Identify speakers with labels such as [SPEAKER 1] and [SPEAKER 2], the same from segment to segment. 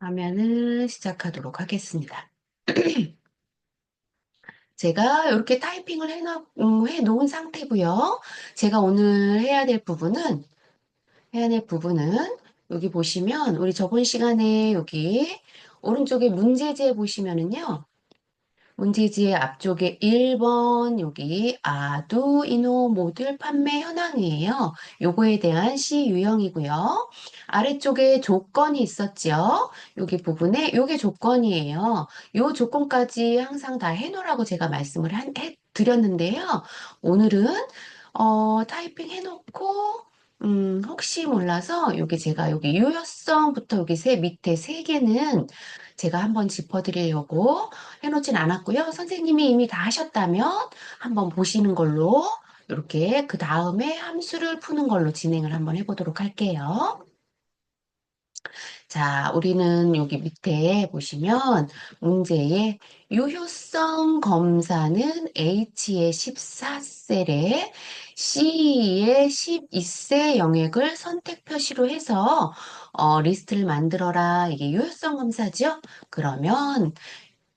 [SPEAKER 1] 화면을 시작하도록 하겠습니다. 제가 이렇게 타이핑을 해놓은 상태고요. 제가 오늘 해야 될 부분은 여기 보시면 우리 저번 시간에 여기 오른쪽에 문제지에 보시면은요. 문제지의 앞쪽에 1번 여기 아두이노 모듈 판매 현황이에요. 요거에 대한 C 유형이고요. 아래쪽에 조건이 있었죠. 여기 부분에 요게 조건이에요. 요 조건까지 항상 다 해놓으라고 제가 말씀을 드렸는데요. 오늘은 타이핑 해놓고 혹시 몰라서 여기 제가 여기 유효성부터 여기 밑에 세 개는 제가 한번 짚어드리려고 해놓진 않았고요. 선생님이 이미 다 하셨다면 한번 보시는 걸로 이렇게 그 다음에 함수를 푸는 걸로 진행을 한번 해보도록 할게요. 자, 우리는 여기 밑에 보시면 문제의 유효성 검사는 H의 14셀에 C의 12세 영역을 선택 표시로 해서 리스트를 만들어라. 이게 유효성 검사죠? 그러면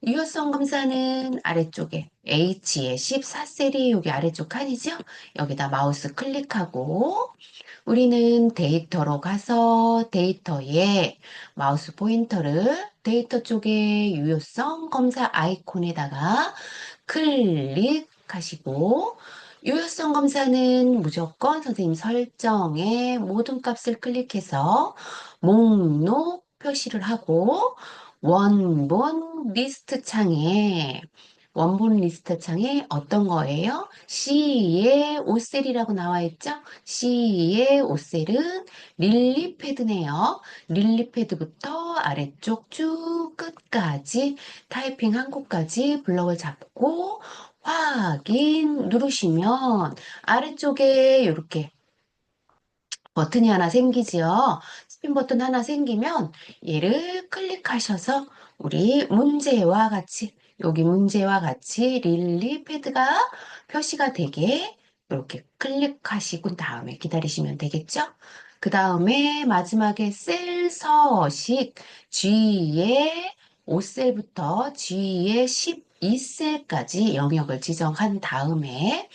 [SPEAKER 1] 유효성 검사는 아래쪽에 H의 14셀이 여기 아래쪽 칸이죠? 여기다 마우스 클릭하고 우리는 데이터로 가서 데이터에 마우스 포인터를 데이터 쪽에 유효성 검사 아이콘에다가 클릭하시고 유효성 검사는 무조건 선생님 설정에 모든 값을 클릭해서 목록 표시를 하고 원본 리스트 창에 원본 리스트 창에 어떤 거예요? C의 5셀이라고 나와 있죠? C의 5셀은 릴리 패드네요. 릴리 패드부터 아래쪽 쭉 끝까지 타이핑 한 곳까지 블럭을 잡고 확인 누르시면 아래쪽에 이렇게 버튼이 하나 생기지요. 스핀 버튼 하나 생기면 얘를 클릭하셔서 우리 문제와 같이 여기 문제와 같이 릴리 패드가 표시가 되게 이렇게 클릭하시고 다음에 기다리시면 되겠죠? 그 다음에 마지막에 셀 서식 G의 5셀부터 G의 12셀까지 영역을 지정한 다음에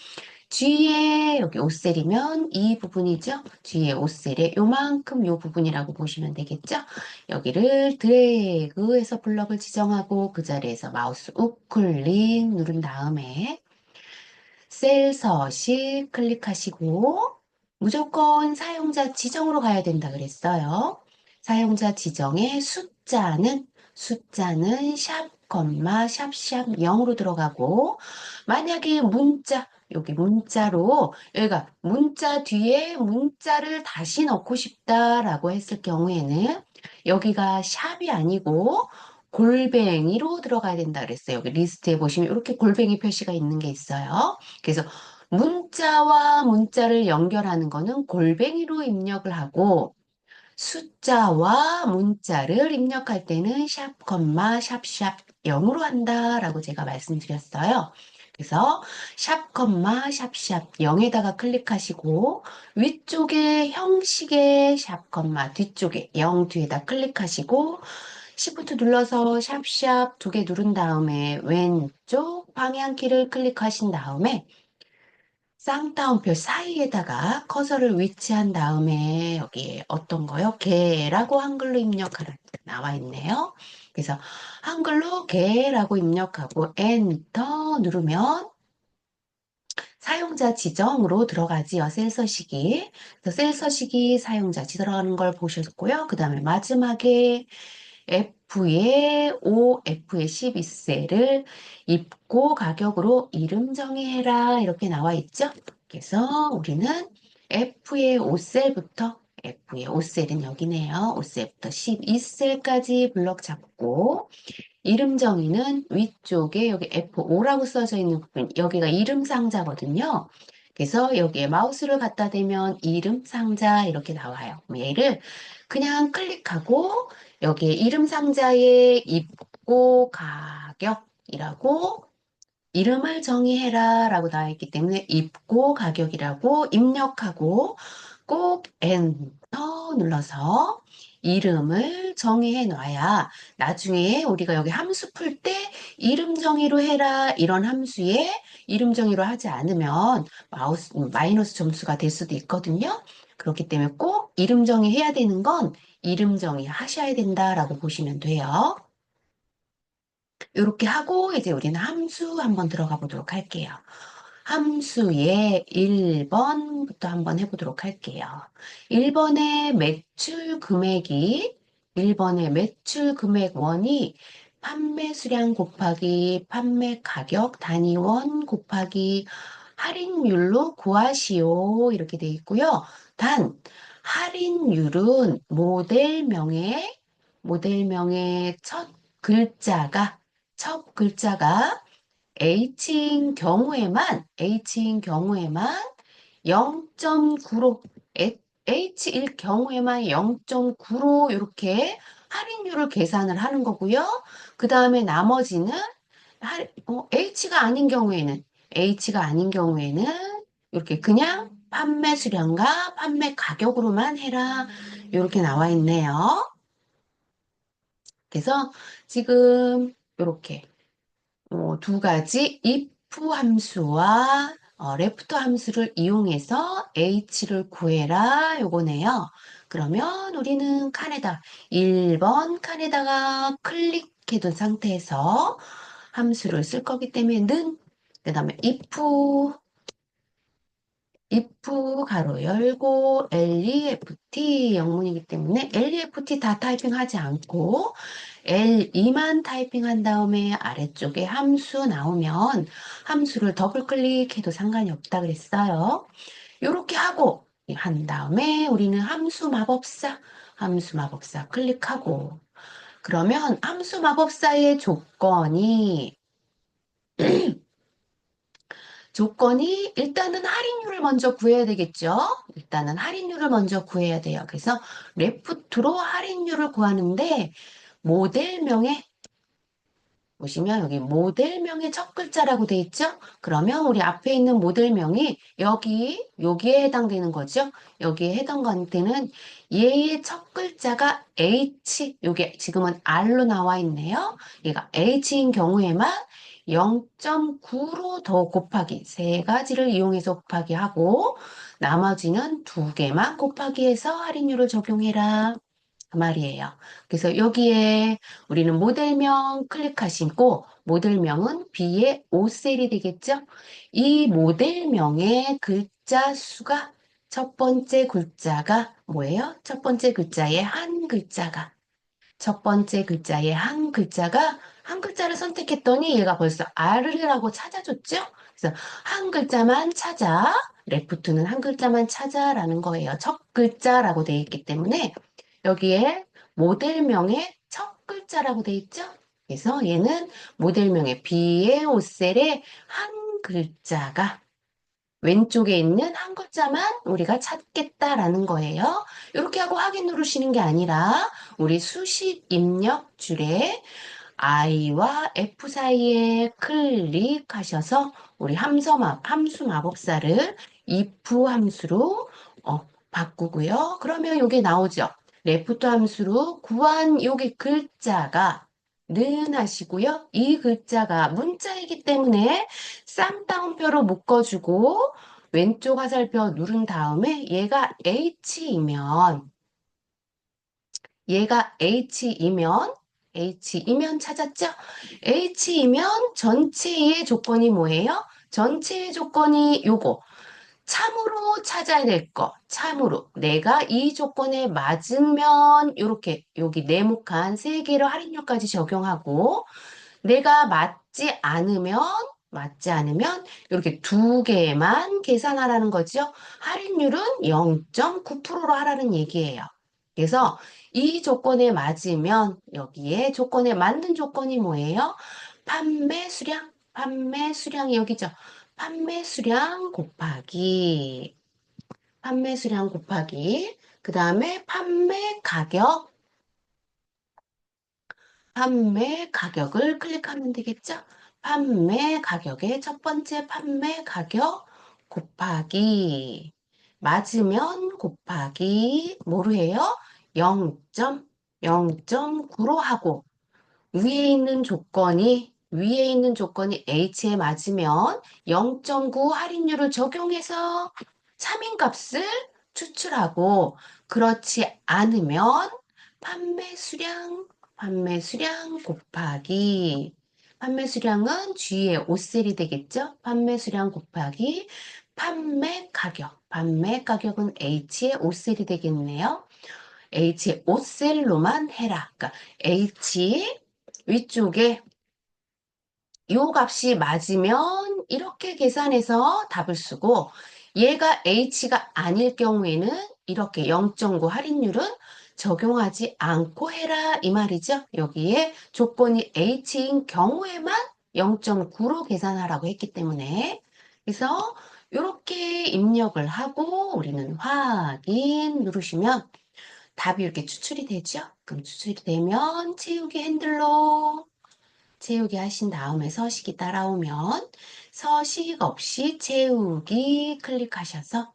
[SPEAKER 1] G에 여기 5셀이면 이 부분이죠. G의 5셀에 요만큼 요 부분이라고 보시면 되겠죠. 여기를 드래그해서 블럭을 지정하고 그 자리에서 마우스 우클릭 누른 다음에 셀 서식 클릭하시고 무조건 사용자 지정으로 가야 된다 그랬어요. 사용자 지정의 숫자는 샵, 샵 0으로 들어가고 만약에 여기 문자로 여기가 문자 뒤에 문자를 다시 넣고 싶다라고 했을 경우에는 여기가 샵이 아니고 골뱅이로 들어가야 된다 그랬어요. 여기 리스트에 보시면 이렇게 골뱅이 표시가 있는 게 있어요. 그래서 문자와 문자를 연결하는 거는 골뱅이로 입력을 하고 숫자와 문자를 입력할 때는 샵, 샵 0으로 한다라고 제가 말씀드렸어요. 그래서 샵, 샵 0에다가 클릭하시고 위쪽에 형식의 샵, 뒤쪽에 0 뒤에다 클릭하시고 Shift 눌러서 샵샵 두 개 누른 다음에 왼쪽 방향키를 클릭하신 다음에 쌍따옴표 사이에다가 커서를 위치한 다음에 여기 어떤 거요? 개라고 한글로 입력하라 나와 있네요. 그래서 한글로 개라고 입력하고 엔터 누르면 사용자 지정으로 들어가지요. 셀 서식이. 그래서 셀 서식이 사용자 들어가는 걸 보셨고요. 그 다음에 마지막에 F의 12셀을 입고 가격으로 이름 정의해라 이렇게 나와 있죠. 그래서 우리는 F의 5셀은 여기네요. 5셀부터 12셀까지 블럭 잡고 이름 정의는 위쪽에 여기 F5라고 써져 있는 부분, 여기가 이름 상자거든요. 그래서 여기에 마우스를 갖다 대면 이름 상자 이렇게 나와요. 얘를 그냥 클릭하고 여기에 이름 상자에 입고 가격이라고 이름을 정의해라 라고 나와 있기 때문에 입고 가격이라고 입력하고 꼭 엔터 눌러서 이름을 정의해 놔야 나중에 우리가 여기 함수 풀 때 이름 정의로 해라 이런 함수에 이름 정의로 하지 않으면 마이너스 점수가 될 수도 있거든요. 그렇기 때문에 꼭 이름 정의해야 되는 건 이름 정의 하셔야 된다라고 보시면 돼요. 이렇게 하고 이제 우리는 함수 한번 들어가 보도록 할게요. 함수의 1번부터 한번 해보도록 할게요. 1번의 매출 금액이 1번의 매출 금액 원이 판매 수량 곱하기 판매 가격 단위원 곱하기 할인율로 구하시오 이렇게 돼 있고요. 단 할인율은 모델명의 첫 글자가 H인 경우에만 0.9로, H일 경우에만 0.9로 이렇게 할인율을 계산을 하는 거고요. 그 다음에 나머지는 H가 아닌 경우에는 이렇게 그냥 판매 수량과 판매 가격으로만 해라. 이렇게 나와 있네요. 그래서 지금 이렇게 두 가지 if 함수와 left 함수를 이용해서 h를 구해라 요거네요. 그러면 우리는 1번 칸에다가 클릭해둔 상태에서 함수를 쓸 거기 때문에 그 다음에 if 가로 열고 left 영문이기 때문에 left 다 타이핑하지 않고 L2만 타이핑한 다음에 아래쪽에 함수 나오면 함수를 더블 클릭해도 상관이 없다 그랬어요. 이렇게 하고 한 다음에 우리는 함수 마법사 클릭하고 그러면 함수 마법사의 조건이 일단은 할인율을 먼저 구해야 되겠죠? 일단은 할인율을 먼저 구해야 돼요. 그래서 레프트로 할인율을 구하는데 모델명에 보시면 여기 모델명의 첫 글자라고 돼 있죠? 그러면 우리 앞에 있는 모델명이 여기에 해당되는 거죠? 여기에 해당되는 얘의 첫 글자가 H, 요게 지금은 R로 나와 있네요. 얘가 H인 경우에만 0.9로 더 곱하기, 세 가지를 이용해서 곱하기 하고, 나머지는 두 개만 곱하기 해서 할인율을 적용해라. 그 말이에요. 그래서 여기에 우리는 모델명 클릭하시고 모델명은 B의 5셀이 되겠죠? 이 모델명의 글자 수가 첫 번째 글자가 뭐예요? 첫 번째 글자의 한 글자가 한 글자를 선택했더니 얘가 벌써 R이라고 찾아줬죠? 그래서 한 글자만 찾아, 레프트는 한 글자만 찾아라는 거예요. 첫 글자라고 되어 있기 때문에 여기에 모델명의 첫 글자라고 돼 있죠? 그래서 얘는 모델명의 B의 5셀의 한 글자가 왼쪽에 있는 한 글자만 우리가 찾겠다라는 거예요. 이렇게 하고 확인 누르시는 게 아니라 우리 수식 입력 줄에 I와 F 사이에 클릭하셔서 우리 함수 마법사를 if 함수로 바꾸고요. 그러면 이게 나오죠. 레프트 함수로 구한 요게 글자가 는 하시고요. 이 글자가 문자이기 때문에 쌍따옴표로 묶어주고 왼쪽 화살표 누른 다음에 얘가 H이면 찾았죠? H이면 전체의 조건이 뭐예요? 전체의 조건이 요거. 참으로 찾아야 될 거. 참으로. 내가 이 조건에 맞으면 요렇게 여기 네모칸 세 개로 할인율까지 적용하고 내가 맞지 않으면 이렇게 두 개만 계산하라는 거죠. 할인율은 0.9%로 하라는 얘기예요. 그래서 이 조건에 맞으면 여기에 조건에 맞는 조건이 뭐예요? 판매 수량이 여기죠. 판매 수량 곱하기 그 다음에 판매 가격을 클릭하면 되겠죠? 판매 가격의 첫 번째 판매 가격 곱하기 맞으면 곱하기 뭐로 해요? 0.9로 하고 위에 있는 조건이 H에 맞으면 0.9 할인율을 적용해서 3인 값을 추출하고 그렇지 않으면 판매 수량 곱하기 판매 수량은 G의 5셀이 되겠죠? 판매 수량 곱하기 판매 가격은 H의 5셀이 되겠네요. H의 5셀로만 해라. 그러니까 H 위쪽에 요 값이 맞으면 이렇게 계산해서 답을 쓰고 얘가 H가 아닐 경우에는 이렇게 0.9 할인율은 적용하지 않고 해라 이 말이죠. 여기에 조건이 H인 경우에만 0.9로 계산하라고 했기 때문에 그래서 이렇게 입력을 하고 우리는 확인 누르시면 답이 이렇게 추출이 되죠. 그럼 추출이 되면 채우기 핸들로 채우기 하신 다음에 서식이 따라오면 서식 없이 채우기 클릭하셔서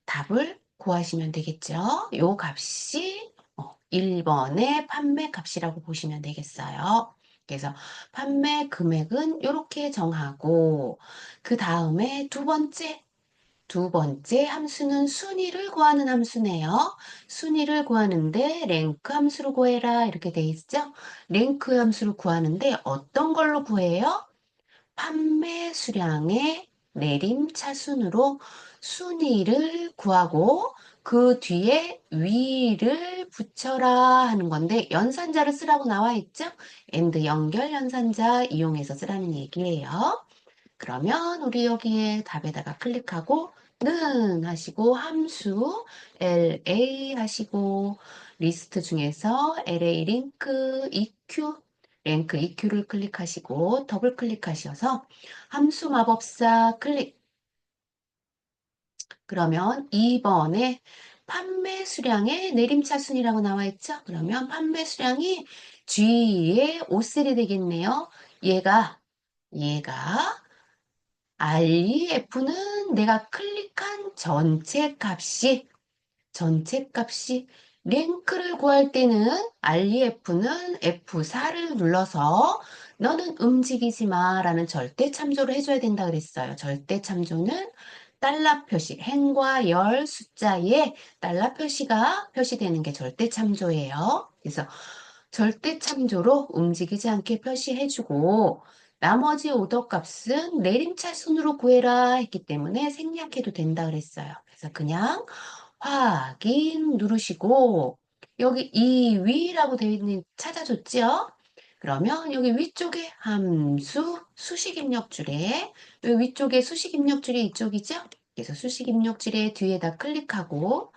[SPEAKER 1] 답을 구하시면 되겠죠. 요 값이 1번의 판매 값이라고 보시면 되겠어요. 그래서 판매 금액은 이렇게 정하고 그 다음에 두 번째 함수는 순위를 구하는 함수네요. 순위를 구하는데 랭크 함수로 구해라 이렇게 돼 있죠. 랭크 함수를 구하는데 어떤 걸로 구해요? 판매 수량의 내림차순으로 순위를 구하고 그 뒤에 위를 붙여라 하는 건데 연산자를 쓰라고 나와 있죠. and 연결 연산자 이용해서 쓰라는 얘기예요. 그러면 우리 여기에 답에다가 클릭하고 는 하시고 함수 LA 하시고 리스트 중에서 LA 랭크 EQ를 클릭하시고 더블 클릭하셔서 함수 마법사 클릭 그러면 2번에 판매 수량의 내림차순이라고 나와 있죠? 그러면 판매 수량이 G의 5셀이 되겠네요. 얘가 REF는 내가 클릭한 전체 값이 랭크를 구할 때는 REF는 F4를 눌러서 너는 움직이지 마 라는 절대 참조를 해줘야 된다 그랬어요. 절대 참조는 달러 표시, 행과 열 숫자에 달러 표시가 표시되는 게 절대 참조예요. 그래서 절대 참조로 움직이지 않게 표시해주고 나머지 오더 값은 내림차순으로 구해라 했기 때문에 생략해도 된다 그랬어요. 그래서 그냥 확인 누르시고 여기 이 위라고 되어 있는 찾아줬죠? 그러면 여기 위쪽에 함수 수식 입력줄에 여기 위쪽에 수식 입력줄이 이쪽이죠? 그래서 수식 입력줄에 뒤에다 클릭하고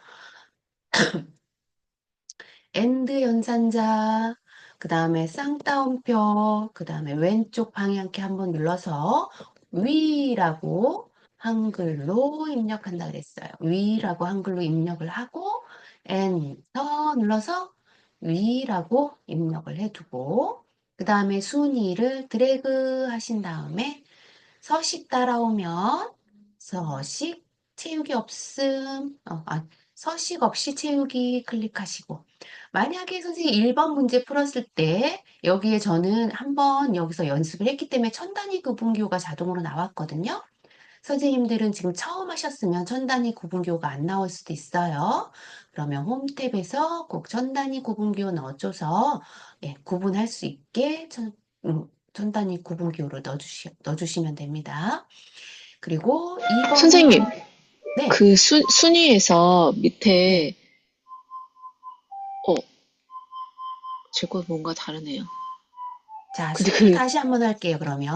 [SPEAKER 1] 엔드 연산자, 그 다음에 쌍따옴표, 그 다음에 왼쪽 방향키 한번 눌러서 위라고 한글로 입력한다 그랬어요. 위라고 한글로 입력을 하고 엔터 눌러서 위라고 입력을 해두고 그 다음에 순위를 드래그 하신 다음에 서식 따라오면 서식 채우기 없음 서식 없이 채우기 클릭하시고 만약에 선생님 1번 문제 풀었을 때 여기에 저는 한번 여기서 연습을 했기 때문에 천 단위 구분기호가 자동으로 나왔거든요. 선생님들은 지금 처음 하셨으면 천 단위 구분기호가 안 나올 수도 있어요. 그러면 홈 탭에서 꼭 천 단위 구분기호 넣어줘서 구분할 수 있게 천 단위 구분기호를 넣어주시면 됩니다. 그리고
[SPEAKER 2] 선생님,
[SPEAKER 1] 2번은 네,
[SPEAKER 2] 그 순위에서
[SPEAKER 1] 네.
[SPEAKER 2] 밑에, 어, 제 거 뭔가 다르네요.
[SPEAKER 1] 자,
[SPEAKER 2] 근데
[SPEAKER 1] 순위 다시 한번 할게요, 그러면.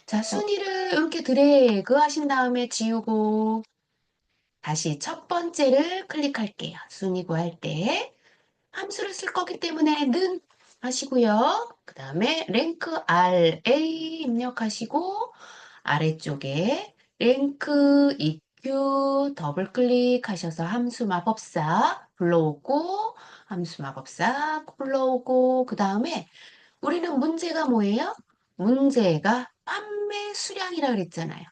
[SPEAKER 1] 자,
[SPEAKER 2] 어,
[SPEAKER 1] 순위를 이렇게 드래그 하신 다음에 지우고, 다시 첫 번째를 클릭할게요. 순위 구할 때. 함수를 쓸 거기 때문에 는 하시고요. 그 다음에 랭크 RA 입력하시고, 아래쪽에 랭크 EQ 더블 클릭하셔서 함수 마법사 불러오고, 함수 마법사 불러오고, 그 다음에 우리는 문제가 뭐예요? 문제가 판매 수량이라 그랬잖아요.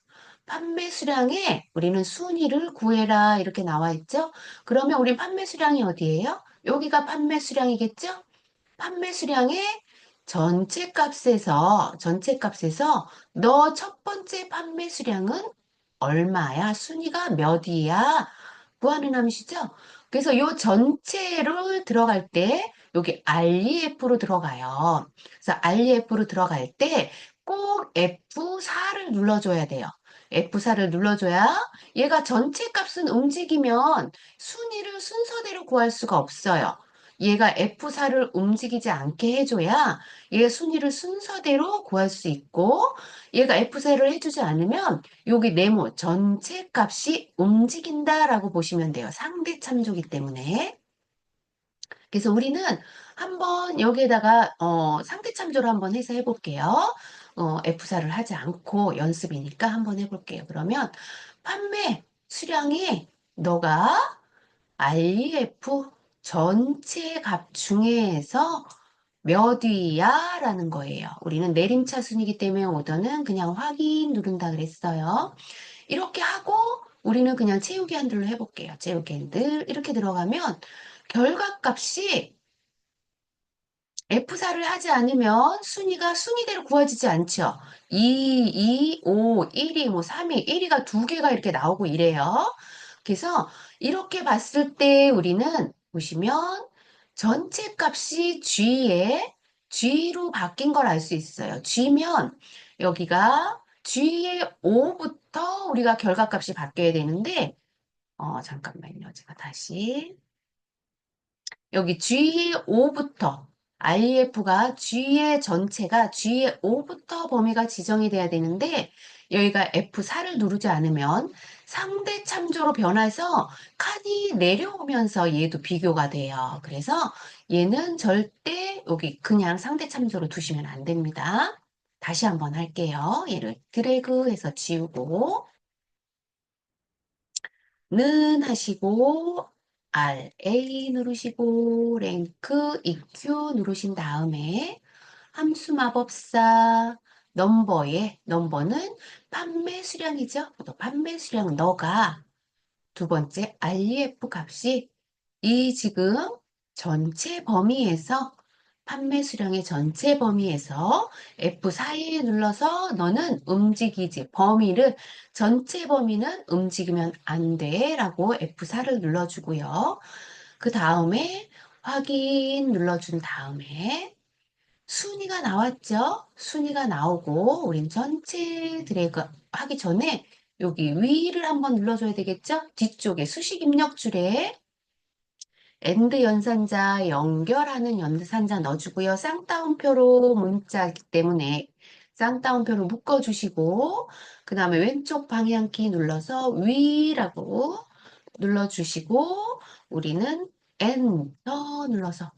[SPEAKER 1] 판매 수량에 우리는 순위를 구해라 이렇게 나와 있죠? 그러면 우리 판매 수량이 어디예요? 여기가 판매 수량이겠죠? 판매 수량의 전체 값에서 너 첫 번째 판매 수량은 얼마야? 순위가 몇이야? 구하는 함수죠? 그래서 요 전체를 들어갈 때 여기 REF로 들어가요. 그래서 REF로 들어갈 때 꼭 F4를 눌러줘야 돼요. F4를 눌러줘야 얘가 전체 값은 움직이면 순위를 순서대로 구할 수가 없어요. 얘가 F4를 움직이지 않게 해줘야 얘 순위를 순서대로 구할 수 있고 얘가 F4를 해주지 않으면 여기 네모 전체 값이 움직인다라고 보시면 돼요. 상대 참조기 때문에. 그래서 우리는 한번 여기에다가 상대 참조를 한번 해서 해볼게요. F4를 하지 않고 연습이니까 한번 해볼게요. 그러면 판매 수량이 너가 REF 전체 값 중에서 몇 위야? 라는 거예요. 우리는 내림차순이기 때문에 오더는 그냥 확인 누른다 그랬어요. 이렇게 하고 우리는 그냥 채우기 한들로 해볼게요. 채우기 한들 이렇게 들어가면 결과값이 F4를 하지 않으면 순위가 순위대로 구워지지 않죠. 2, 2, 5, 1위, 뭐 3위, 1위가 두 개가 이렇게 나오고 이래요. 그래서 이렇게 봤을 때 우리는 보시면 전체 값이 G로 바뀐 걸 알 수 있어요. G면 여기가 G의 5부터 우리가 결과값이 바뀌어야 되는데, 잠깐만요. 제가 다시. 여기 G의 5부터 REF가 G의 전체가 G의 5부터 범위가 지정이 돼야 되는데 여기가 F4를 누르지 않으면 상대 참조로 변해서 칸이 내려오면서 얘도 비교가 돼요. 그래서 얘는 절대 여기 그냥 상대 참조로 두시면 안 됩니다. 다시 한번 할게요. 얘를 드래그해서 지우고 는 하시고 RA 누르시고 랭크 EQ 누르신 다음에 함수 마법사 넘버는 판매 수량이죠. 또 판매 수량 너가 두 번째 REF 값이 이 지금 전체 범위에서 판매 수량의 전체 범위에서 F4에 눌러서 너는 움직이지 범위를 전체 범위는 움직이면 안 돼 라고 F4를 눌러주고요. 그 다음에 확인 눌러준 다음에 순위가 나왔죠? 순위가 나오고 우린 전체 드래그 하기 전에 여기 위를 한번 눌러줘야 되겠죠? 뒤쪽에 수식 입력줄에 엔드 연산자 연결하는 연산자 넣어주고요. 쌍따옴표로 문자이기 때문에 쌍따옴표로 묶어주시고 그 다음에 왼쪽 방향키 눌러서 위라고 눌러주시고 우리는 엔터 눌러서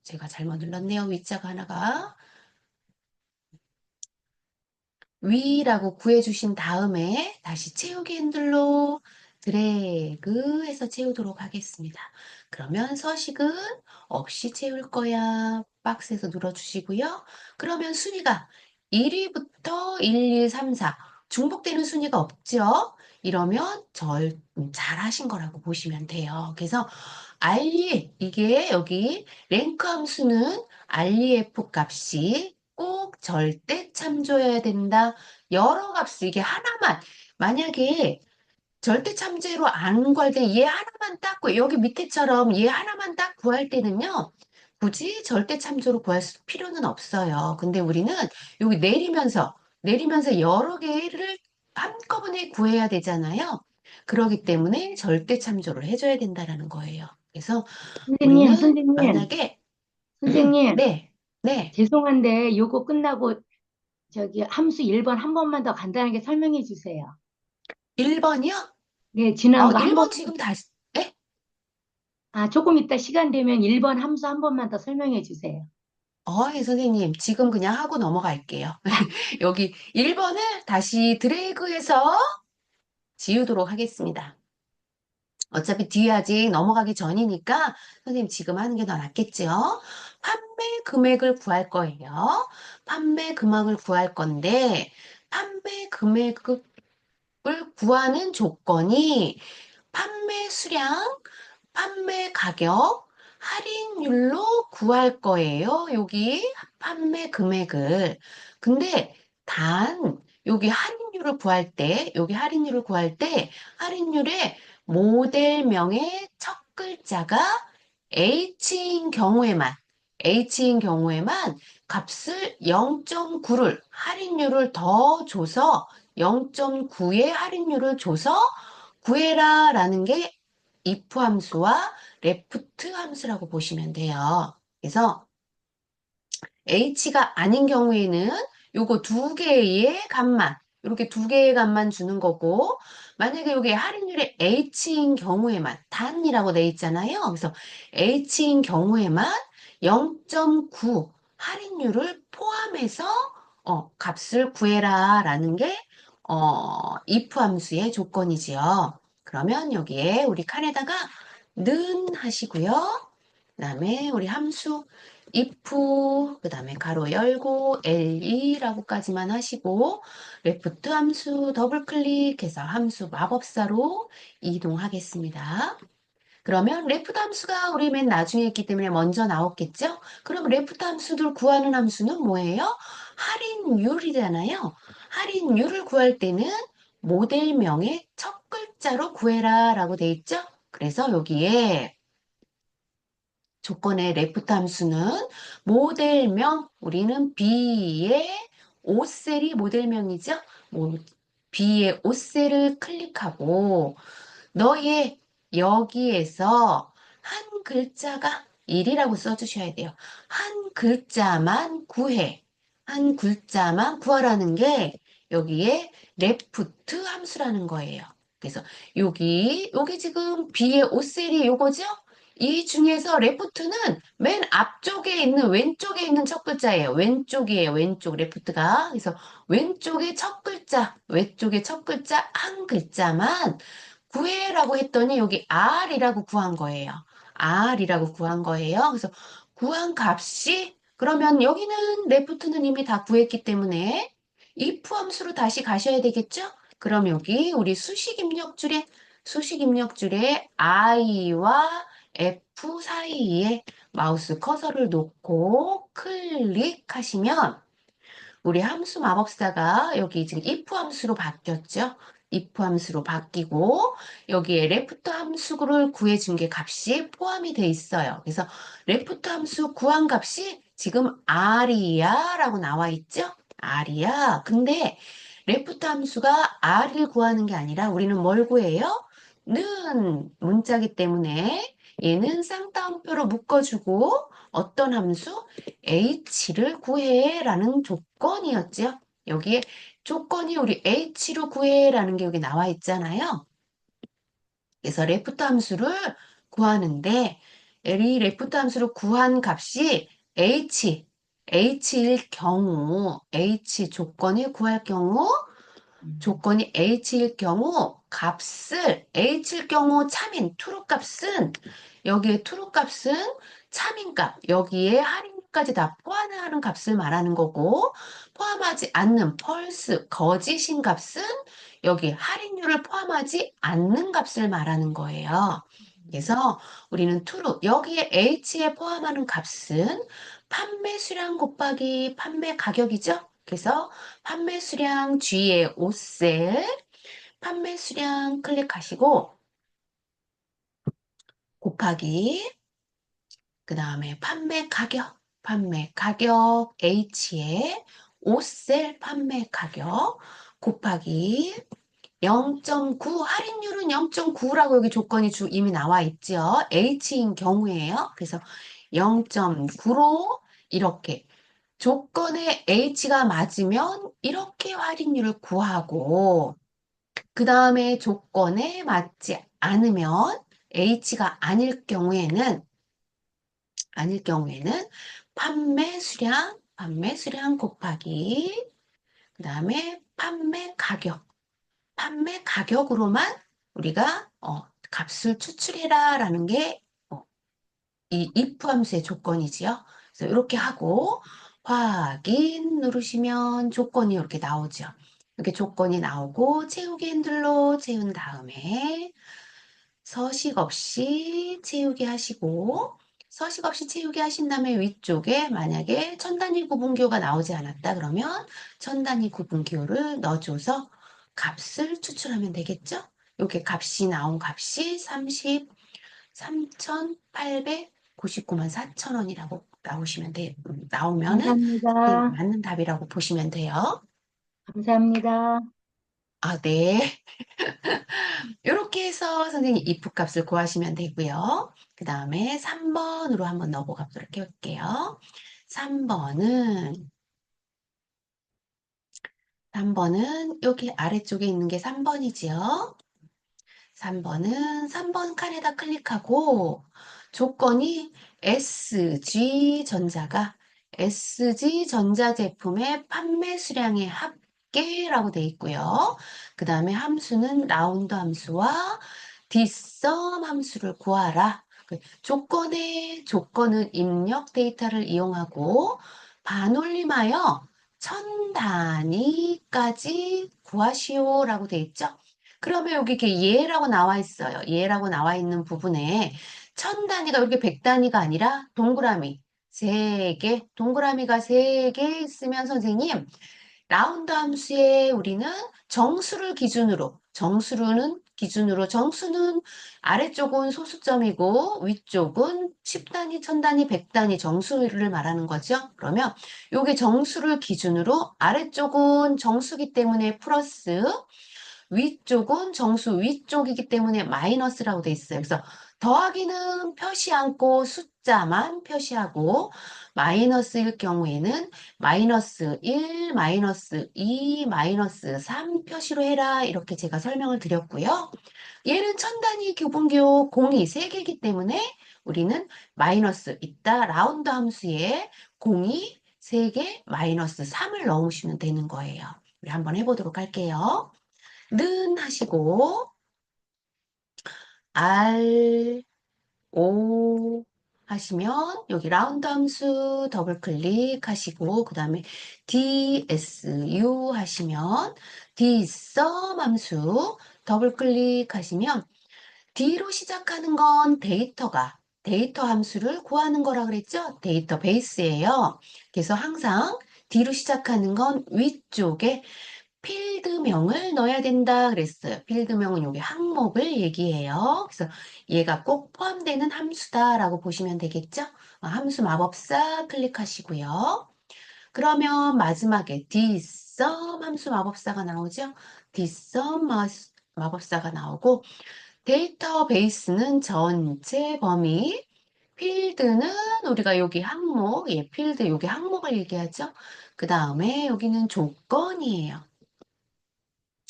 [SPEAKER 1] 제가 잘못 눌렀네요. 위자가 하나가 위라고 구해주신 다음에 다시 채우기 핸들로 드래그해서 채우도록 하겠습니다. 그러면 서식은 없이 채울 거야. 박스에서 눌러주시고요. 그러면 순위가 1위부터 1, 2, 3, 4 중복되는 순위가 없죠? 이러면 잘하신 거라고 보시면 돼요. 그래서 이게 여기 랭크 함수는 REF 값이 꼭 절대 참조해야 된다. 여러 값을 이게 하나만 만약에 절대 참조로 안 구할 때 얘 하나만 딱 여기 밑에처럼 얘 하나만 딱 구할 때는요. 굳이 절대 참조로 구할 필요는 없어요. 근데 우리는 여기 내리면서 여러 개를 한꺼번에 구해야 되잖아요. 그렇기 때문에 절대 참조를 해줘야 된다라는 거예요. 그래서
[SPEAKER 3] 선생님,
[SPEAKER 1] 우리는
[SPEAKER 3] 선생님,
[SPEAKER 1] 만약에
[SPEAKER 3] 선생님,
[SPEAKER 1] 네, 네.
[SPEAKER 3] 죄송한데 요거 끝나고 저기 함수 1번 한 번만 더 간단하게 설명해 주세요.
[SPEAKER 1] 1번이요?
[SPEAKER 3] 네, 지난 거 한
[SPEAKER 1] 1번
[SPEAKER 3] 번만,
[SPEAKER 1] 지금 다시, 네?
[SPEAKER 3] 조금 이따 시간 되면 1번 함수 한 번만 더 설명해 주세요.
[SPEAKER 1] 예, 선생님. 지금 그냥 하고 넘어갈게요. 여기 1번을 다시 드래그해서 지우도록 하겠습니다. 어차피 뒤에 아직 넘어가기 전이니까 선생님 지금 하는 게 더 낫겠죠? 판매 금액을 구할 거예요. 판매 금액을 구할 건데, 판매 금액을 구하는 조건이 판매 수량, 판매 가격, 할인율로 구할 거예요. 여기 판매 금액을. 근데 단 여기 할인율을 구할 때, 여기 할인율을 구할 때 할인율의 모델명의 첫 글자가 H인 경우에만 값을 0.9를 할인율을 더 줘서 0.9의 할인율을 줘서 구해라라는 게 if 함수와 left 함수라고 보시면 돼요. 그래서 H가 아닌 경우에는 요거 두 개의 값만, 이렇게 두 개의 값만 주는 거고, 만약에 여기 할인율이 H인 경우에만, 단이라고 돼 있잖아요. 그래서 H인 경우에만 0.9 할인율을 포함해서 값을 구해라 라는 게 if 함수의 조건이지요. 그러면 여기에 우리 칸에다가 는 하시고요. 그다음에 우리 함수 if 그다음에 가로 열고 L2라고까지만 하시고 레프트 함수 더블 클릭해서 함수 마법사로 이동하겠습니다. 그러면 레프트 함수가 우리 맨 나중에 있기 때문에 먼저 나왔겠죠? 그럼 레프트 함수들 구하는 함수는 뭐예요? 할인율이잖아요. 할인율을 구할 때는 모델명의 첫 글자로 구해라 라고 돼 있죠? 그래서 여기에 조건의 레프트 함수는 모델명, 우리는 B의 5셀이 모델명이죠. 뭐, B의 5셀을 클릭하고 너의 여기에서 한 글자가 1이라고 써주셔야 돼요. 한 글자만 구해. 한 글자만 구하라는 게 여기에 레프트 함수라는 거예요. 그래서 여기 지금 B의 5셀이 요거죠? 이 중에서 레프트는 맨 앞쪽에 있는 왼쪽에 있는 첫 글자예요. 왼쪽이에요. 왼쪽 레프트가. 그래서 왼쪽의 첫 글자, 왼쪽의 첫 글자 한 글자만 구해라고 했더니 여기 R이라고 구한 거예요. R이라고 구한 거예요. 그래서 구한 값이 그러면 여기는 레프트는 이미 다 구했기 때문에 if 함수로 다시 가셔야 되겠죠? 그럼 여기 우리 수식 입력줄에 I와 F 사이에 마우스 커서를 놓고 클릭하시면 우리 함수 마법사가 여기 지금 if 함수로 바뀌었죠? if 함수로 바뀌고 여기에 left 함수를 구해준 게 값이 포함이 돼 있어요. 그래서 left 함수 구한 값이 지금 R이야 라고 나와 있죠? R이야. 근데 left 함수가 R을 구하는 게 아니라 우리는 뭘 구해요? 는 문자기 때문에 얘는 쌍따옴표로 묶어주고 어떤 함수? H를 구해라는 조건이었죠. 여기에 조건이 우리 H로 구해라는 게 여기 나와 있잖아요. 그래서 레프트 함수를 구하는데 이 레프트 함수를 구한 값이 H일 경우, H 조건을 구할 경우 조건이 H일 경우 값을 H일 경우 참인 true 값은 여기에 true 값은 참인값 여기에 할인까지 다 포함하는 값을 말하는 거고 포함하지 않는 false 거짓인 값은 여기 할인율을 포함하지 않는 값을 말하는 거예요. 그래서 우리는 true 여기에 H에 포함하는 값은 판매 수량 곱하기 판매 가격이죠. 그래서 판매 수량 G의 5셀, 판매 수량 클릭하시고 곱하기 그 다음에 판매 가격 H의 5셀 판매 가격 곱하기 0.9 할인율은 0.9라고 여기 조건이 이미 나와 있죠. H인 경우에요. 그래서 0.9로 이렇게 조건에 H가 맞으면 이렇게 할인율을 구하고 그 다음에 조건에 맞지 않으면 H가 아닐 경우에는 판매 수량 곱하기 그 다음에 판매 가격으로만 우리가 값을 추출해라라는 게 이 if 함수의 조건이지요. 그래서 이렇게 하고 확인 누르시면 조건이 이렇게 나오죠. 이렇게 조건이 나오고 채우기 핸들로 채운 다음에 서식 없이 채우기 하시고 서식 없이 채우기 하신 다음에 위쪽에 만약에 천 단위 구분기호가 나오지 않았다 그러면 천 단위 구분기호를 넣어줘서 값을 추출하면 되겠죠? 요게 값이 나온 값이 33,899만 4천 원이라고 나오시면 나오면은
[SPEAKER 3] 감사합니다.
[SPEAKER 1] 맞는 답이라고 보시면 돼요.
[SPEAKER 3] 감사합니다.
[SPEAKER 1] 아, 네. 이렇게 해서 선생님 if 값을 구하시면 되고요. 그 다음에 3번으로 한번 넘어가도록 해볼게요. 3번은 3번은 여기 아래쪽에 있는 게 3번이지요. 3번은 3번 칸에다 클릭하고 조건이 SG전자 제품의 판매 수량의 합계라고 돼 있고요. 그 다음에 함수는 라운드 함수와 뒷섬 함수를 구하라. 조건은 입력 데이터를 이용하고 반올림하여 천 단위까지 구하시오라고 돼 있죠. 그러면 여기 이렇게 예라고 나와 있어요. 예라고 나와 있는 부분에 천 단위가 이렇게 백 단위가 아니라 동그라미 세 개, 동그라미가 세 개 있으면 선생님 라운드 함수에 우리는 정수는 아래쪽은 소수점이고 위쪽은 10단위, 1000단위, 100단위 정수를 말하는 거죠. 그러면 여기 정수를 기준으로 아래쪽은 정수기 때문에 플러스 위쪽은 정수 위쪽이기 때문에 마이너스라고 돼 있어요. 그래서 더하기는 표시 않고 숫자만 표시하고 마이너스일 경우에는 마이너스 1, 마이너스 2, 마이너스 3 표시로 해라. 이렇게 제가 설명을 드렸고요. 얘는 천 단위 교분교 공이 3개이기 때문에 우리는 마이너스 이따 라운드 함수에 공이 3개 마이너스 3을 넣으시면 되는 거예요. 우리 한번 해보도록 할게요. 는 하시고 R, O 하시면 여기 라운드 함수 더블 클릭하시고 그 다음에 DSU 하시면 dsum 함수 더블 클릭하시면 D로 시작하는 건 데이터 함수를 구하는 거라 그랬죠? 데이터 베이스예요. 그래서 항상 D로 시작하는 건 위쪽에 필드명을 넣어야 된다 그랬어요. 필드명은 여기 항목을 얘기해요. 그래서 얘가 꼭 포함되는 함수다라고 보시면 되겠죠? 함수 마법사 클릭하시고요. 그러면 마지막에 dsum 함수 마법사가 나오죠? dsum 마법사가 나오고 데이터베이스는 전체 범위, 필드는 우리가 여기 항목, 필드 여기 항목을 얘기하죠? 그 다음에 여기는 조건이에요.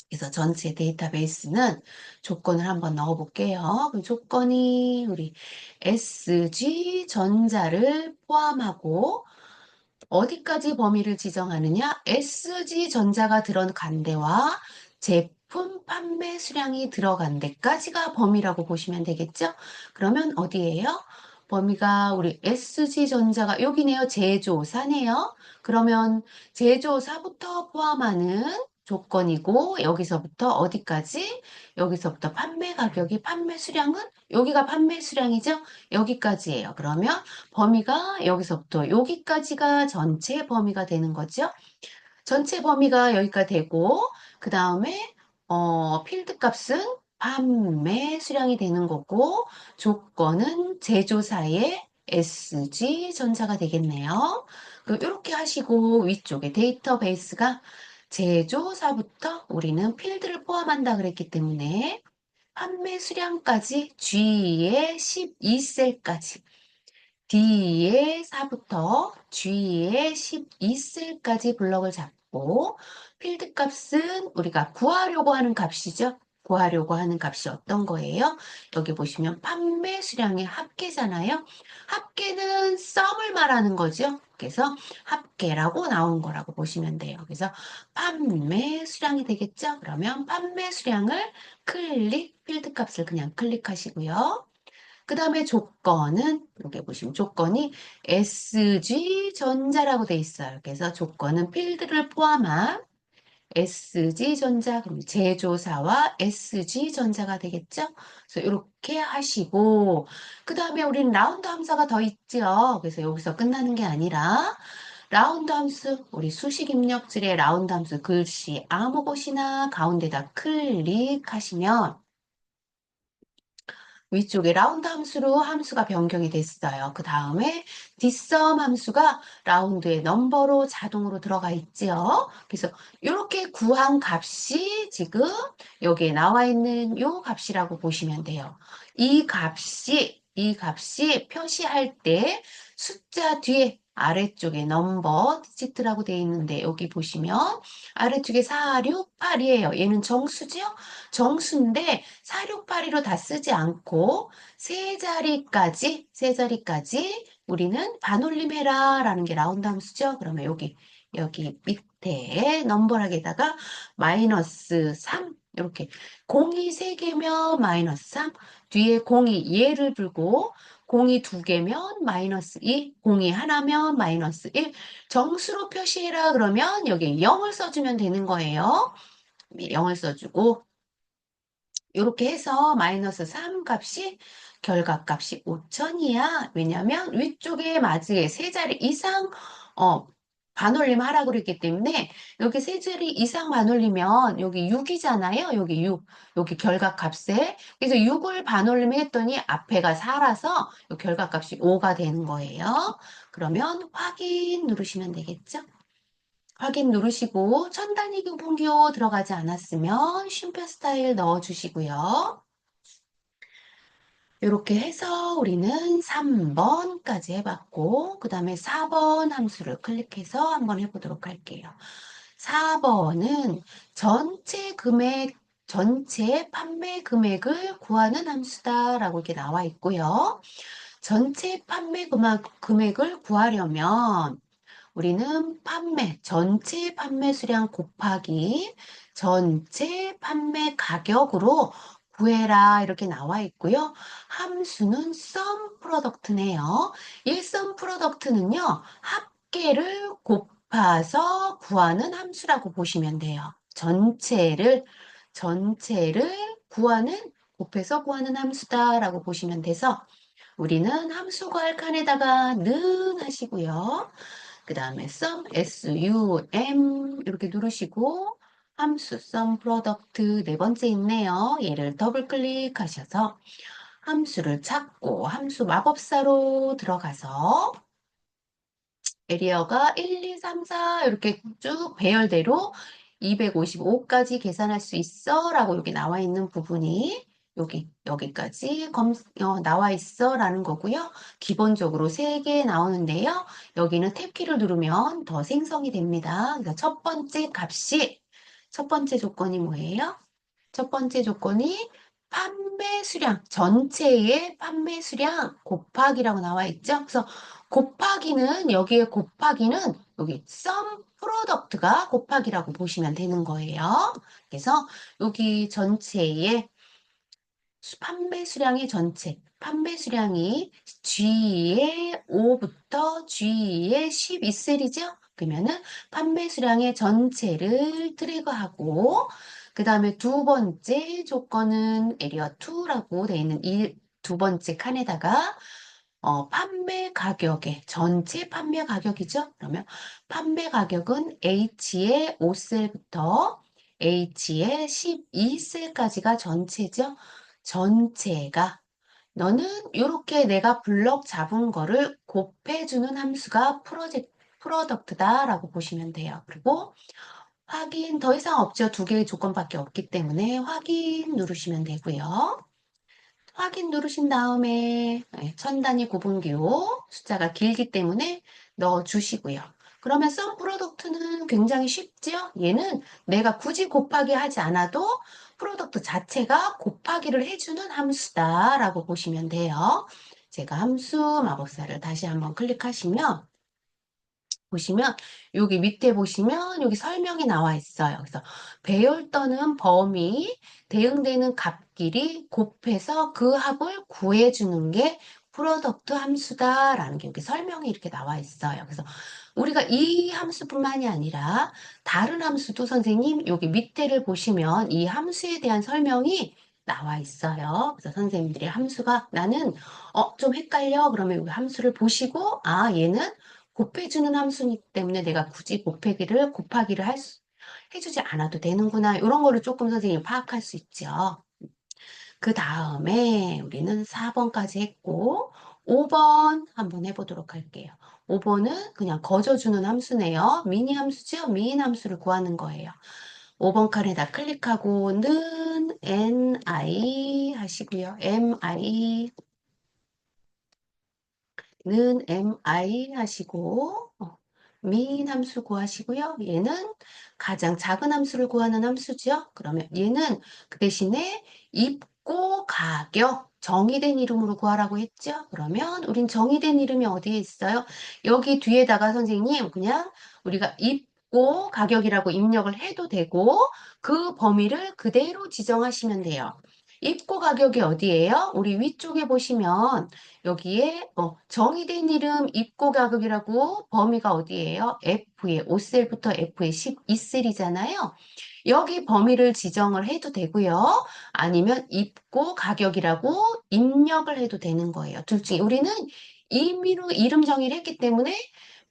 [SPEAKER 1] 그래서 전체 데이터베이스는 조건을 한번 넣어 볼게요. 그 조건이 우리 SG전자를 포함하고 어디까지 범위를 지정하느냐? SG전자가 들어간 데와 제품 판매 수량이 들어간 데까지가 범위라고 보시면 되겠죠? 그러면 어디예요? 범위가 우리 SG전자가 여기네요. 제조사네요. 그러면 제조사부터 포함하는 조건이고 여기서부터 어디까지? 여기서부터 판매 가격이 판매 수량은 여기가 판매 수량이죠? 여기까지예요. 그러면 범위가 여기서부터 여기까지가 전체 범위가 되는 거죠. 전체 범위가 여기가 되고 그 다음에 필드 값은 판매 수량이 되는 거고 조건은 제조사의 SG 전자가 되겠네요. 이렇게 하시고 위쪽에 데이터베이스가 제조사부터 우리는 필드를 포함한다 그랬기 때문에 판매 수량까지 G의 12셀까지 D의 4부터 G의 12셀까지 블럭을 잡고 필드 값은 우리가 구하려고 하는 값이죠. 구하려고 하는 값이 어떤 거예요? 여기 보시면 판매 수량의 합계잖아요. 합계는 썸을 말하는 거죠. 그래서 합계라고 나온 거라고 보시면 돼요. 그래서 판매 수량이 되겠죠. 그러면 판매 수량을 필드 값을 그냥 클릭하시고요. 그 다음에 조건은 여기 보시면 조건이 SG전자라고 돼 있어요. 그래서 조건은 필드를 포함한 SG전자, 그럼 제조사와 SG전자가 되겠죠? 그래서 이렇게 하시고, 그 다음에 우리는 라운드 함수가 더 있죠? 그래서 여기서 끝나는 게 아니라, 라운드 함수, 우리 수식 입력줄에 라운드 함수 글씨 아무 곳이나 가운데다 클릭하시면, 위쪽에 라운드 함수로 함수가 변경이 됐어요. 그 다음에 뒷섬 함수가 라운드의 넘버로 자동으로 들어가 있지요. 그래서 이렇게 구한 값이 지금 여기에 나와 있는 요 값이라고 보시면 돼요. 이 값이 표시할 때 숫자 뒤에 아래쪽에 넘버 디지트라고 되어 있는데 여기 보시면 아래쪽에 4682예요. 얘는 정수죠? 정수인데 4682로 다 쓰지 않고 세 자리까지 우리는 반올림해라 라는 게 라운드 함수죠. 그러면 여기 밑에 넘버락에다가 마이너스 3 이렇게 공이 3개면 마이너스 3 뒤에 공이 얘를 불고 공이 2개면 마이너스 2 공이 하나면 마이너스 1 정수로 표시해라 그러면 여기 0을 써주면 되는 거예요. 0을 써주고 이렇게 해서 마이너스 3 값이 결과값이 5천이야. 왜냐면 위쪽에 맞이에 세 자리 이상 반올림 하라고 그랬기 때문에 여기 세 자리 이상 반올리면 여기 6이잖아요. 여기 6. 여기 결과값에. 그래서 6을 반올림 했더니 앞에가 4라서 결과값이 5가 되는 거예요. 그러면 확인 누르시면 되겠죠? 확인 누르시고 천 단위 분교 들어가지 않았으면 쉼표 스타일 넣어주시고요. 이렇게 해서 우리는 3번까지 해봤고 그 다음에 4번 함수를 클릭해서 한번 해보도록 할게요. 4번은 전체 판매 금액을 구하는 함수다라고 이렇게 나와 있고요. 전체 판매 금액을 구하려면 우리는 전체 판매 수량 곱하기 전체 판매 가격으로 구해라 이렇게 나와 있고요. 함수는 sum product네요. 이 sum product는요. 합계를 곱해서 구하는 함수라고 보시면 돼요. 전체를 곱해서 구하는 함수다라고 보시면 돼서 우리는 함수 구할 칸에다가 는 하시고요. 그 다음에 sum, sum 이렇게 누르시고 함수 sum product 네 번째 있네요. 얘를 더블 클릭하셔서 함수를 찾고 함수 마법사로 들어가서 에리어가 1, 2, 3, 4 이렇게 쭉 배열대로 255까지 계산할 수 있어 라고 여기 나와 있는 부분이 여기까지 나와 있어 라는 거고요. 기본적으로 3개 나오는데요. 여기는 탭키를 누르면 더 생성이 됩니다. 그래서 첫 번째 조건이 뭐예요? 첫 번째 조건이 판매 수량, 전체의 판매 수량 곱하기라고 나와 있죠. 그래서 여기 sum product가 곱하기라고 보시면 되는 거예요. 그래서 여기 전체의 판매 수량이 G의 5부터 G의 10 있으리죠? 그러면은 판매 수량의 전체를 트리거하고 그 다음에 두 번째 조건은 에리어 2라고 되어 있는 이 두 번째 칸에다가 전체 판매 가격이죠? 그러면 판매 가격은 H의 5셀부터 H의 12셀까지가 전체죠? 전체가 너는 이렇게 내가 블럭 잡은 거를 곱해주는 함수가 프로덕트다라고 보시면 돼요. 그리고 확인 더 이상 없죠. 두 개의 조건밖에 없기 때문에 확인 누르시면 되고요. 확인 누르신 다음에 천 단위 구분기호 숫자가 길기 때문에 넣어주시고요. 그러면 썸 프로덕트는 굉장히 쉽죠? 얘는 내가 굳이 곱하기 하지 않아도 프로덕트 자체가 곱하기를 해주는 함수다라고 보시면 돼요. 제가 함수 마법사를 다시 한번 클릭하시면 보시면 여기 밑에 보시면 여기 설명이 나와 있어요. 그래서 배열 또는 범위 대응되는 값끼리 곱해서 그 합을 구해주는 게 프로덕트 함수다라는 게 여기 설명이 이렇게 나와 있어요. 그래서 우리가 이 함수뿐만이 아니라 다른 함수도 선생님 여기 밑에를 보시면 이 함수에 대한 설명이 나와 있어요. 그래서 선생님들이 함수가 나는 좀 헷갈려. 그러면 여기 함수를 보시고 얘는 곱해주는 함수이기 때문에 내가 굳이 곱하기를 해주지 않아도 되는구나. 이런 거를 조금 선생님이 파악할 수 있죠. 그 다음에 우리는 4번까지 했고 5번 한번 해보도록 할게요. 5번은 그냥 거저주는 함수네요. 미니 함수죠? 미인 함수를 구하는 거예요. 5번 칸에다 클릭하고 는 ni 하시고요. 는 mi 하시고 미인 함수 구하시고요. 얘는 가장 작은 함수를 구하는 함수죠. 그러면 얘는 그 대신에 입고 가격 정의된 이름으로 구하라고 했죠. 그러면 우린 정의된 이름이 어디에 있어요? 여기 뒤에다가 선생님 그냥 우리가 입고 가격이라고 입력을 해도 되고 그 범위를 그대로 지정하시면 돼요. 입고 가격이 어디예요? 우리 위쪽에 보시면 여기에 정의된 이름 입고 가격이라고 범위가 어디예요? F에 5셀부터 F에 12셀이잖아요. 여기 범위를 지정을 해도 되고요. 아니면 입고 가격이라고 입력을 해도 되는 거예요. 둘 중에 우리는 임의로 이름 정의를 했기 때문에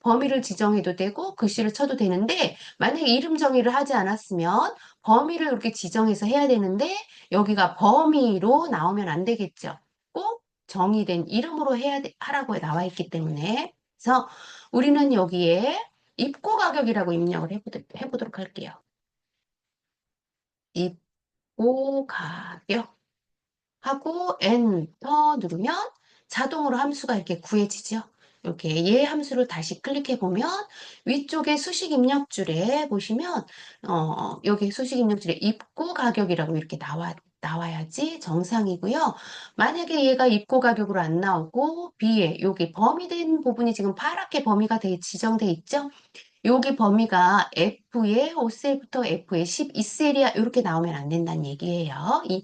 [SPEAKER 1] 범위를 지정해도 되고 글씨를 쳐도 되는데 만약에 이름 정의를 하지 않았으면 범위를 이렇게 지정해서 해야 되는데 여기가 범위로 나오면 안 되겠죠. 꼭 정의된 이름으로 하라고 나와 있기 때문에 그래서 우리는 여기에 입고 가격이라고 입력을 해보도록 할게요. 입고 가격 하고 엔터 누르면 자동으로 함수가 이렇게 구해지죠. 이렇게 얘 함수를 다시 클릭해 보면 위쪽에 수식 입력줄에 보시면 여기 수식 입력줄에 입고 가격이라고 이렇게 나와야지 정상이고요. 만약에 얘가 입고 가격으로 안 나오고 B에 여기 범위된 부분이 지금 파랗게 범위가 지정돼 있죠. 여기 범위가 F의 5셀부터 F의 12셀이야. 이렇게 나오면 안 된다는 얘기예요. 이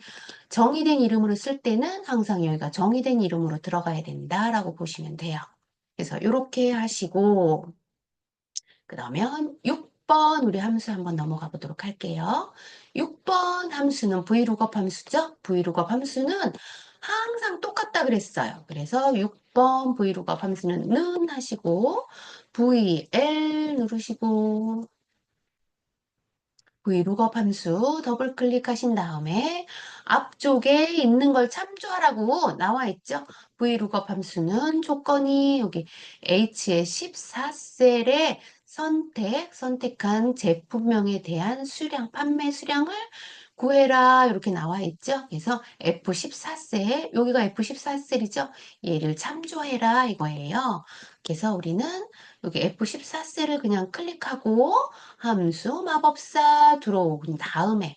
[SPEAKER 1] 정의된 이름으로 쓸 때는 항상 여기가 정의된 이름으로 들어가야 된다라고 보시면 돼요. 그래서 이렇게 하시고 그러면 6번 우리 함수 한번 넘어가 보도록 할게요. 6번 함수는 Vlookup 함수죠? Vlookup 함수는 항상 똑같다 그랬어요. 그래서 6번 Vlookup 함수는 는 하시고 VL 누르시고 Vlookup 함수 더블 클릭하신 다음에 앞쪽에 있는 걸 참조하라고 나와 있죠. Vlookup 함수는 조건이 여기 H의 14셀의 선택한 제품명에 대한 판매 수량을 구해라 이렇게 나와 있죠. 그래서 F14셀, 여기가 F14셀이죠. 얘를 참조해라 이거예요. 그래서 우리는 여기 F14셀을 그냥 클릭하고 함수 마법사 들어오긴 다음에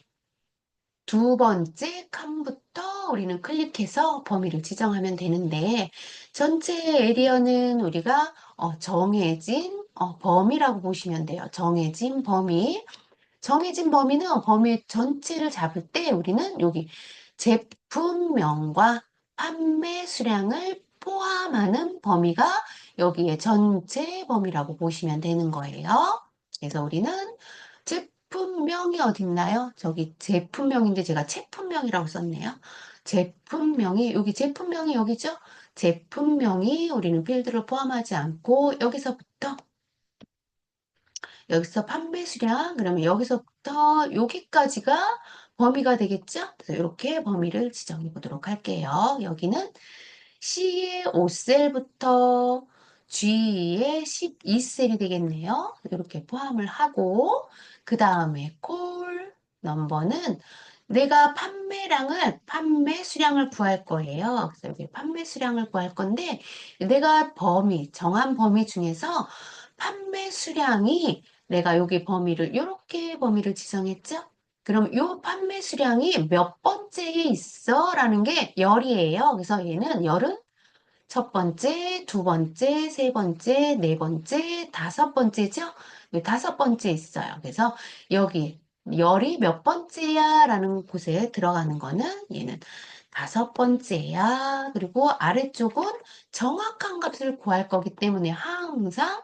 [SPEAKER 1] 두 번째 칸부터 우리는 클릭해서 범위를 지정하면 되는데 전체 에리어는 우리가 정해진 범위라고 보시면 돼요. 정해진 범위. 정해진 범위는 범위 전체를 잡을 때 우리는 여기 제품명과 판매 수량을 포함하는 범위가 여기에 전체 범위라고 보시면 되는 거예요. 그래서 우리는 제품명이 어디 있나요? 저기 제품명인데 제가 제품명이라고 썼네요. 여기 제품명이 여기죠? 제품명이 우리는 필드를 포함하지 않고 여기서 판매 수량, 그러면 여기서부터 여기까지가 범위가 되겠죠? 그래서 이렇게 범위를 지정해 보도록 할게요. 여기는 C의 5셀부터 G의 12셀이 되겠네요. 이렇게 포함을 하고, 그 다음에 콜 넘버는 내가 판매 수량을 구할 거예요. 그래서 여기 판매 수량을 구할 건데, 내가 정한 범위 중에서 판매 수량이 내가 여기 이렇게 범위를 지정했죠? 그럼 요 판매 수량이 몇 번째에 있어? 라는 게 열이에요. 그래서 열은 첫 번째, 두 번째, 세 번째, 네 번째, 다섯 번째죠? 다섯 번째 있어요. 그래서 여기 열이 몇 번째야? 라는 곳에 들어가는 거는 얘는 다섯 번째야. 그리고 아래쪽은 정확한 값을 구할 거기 때문에 항상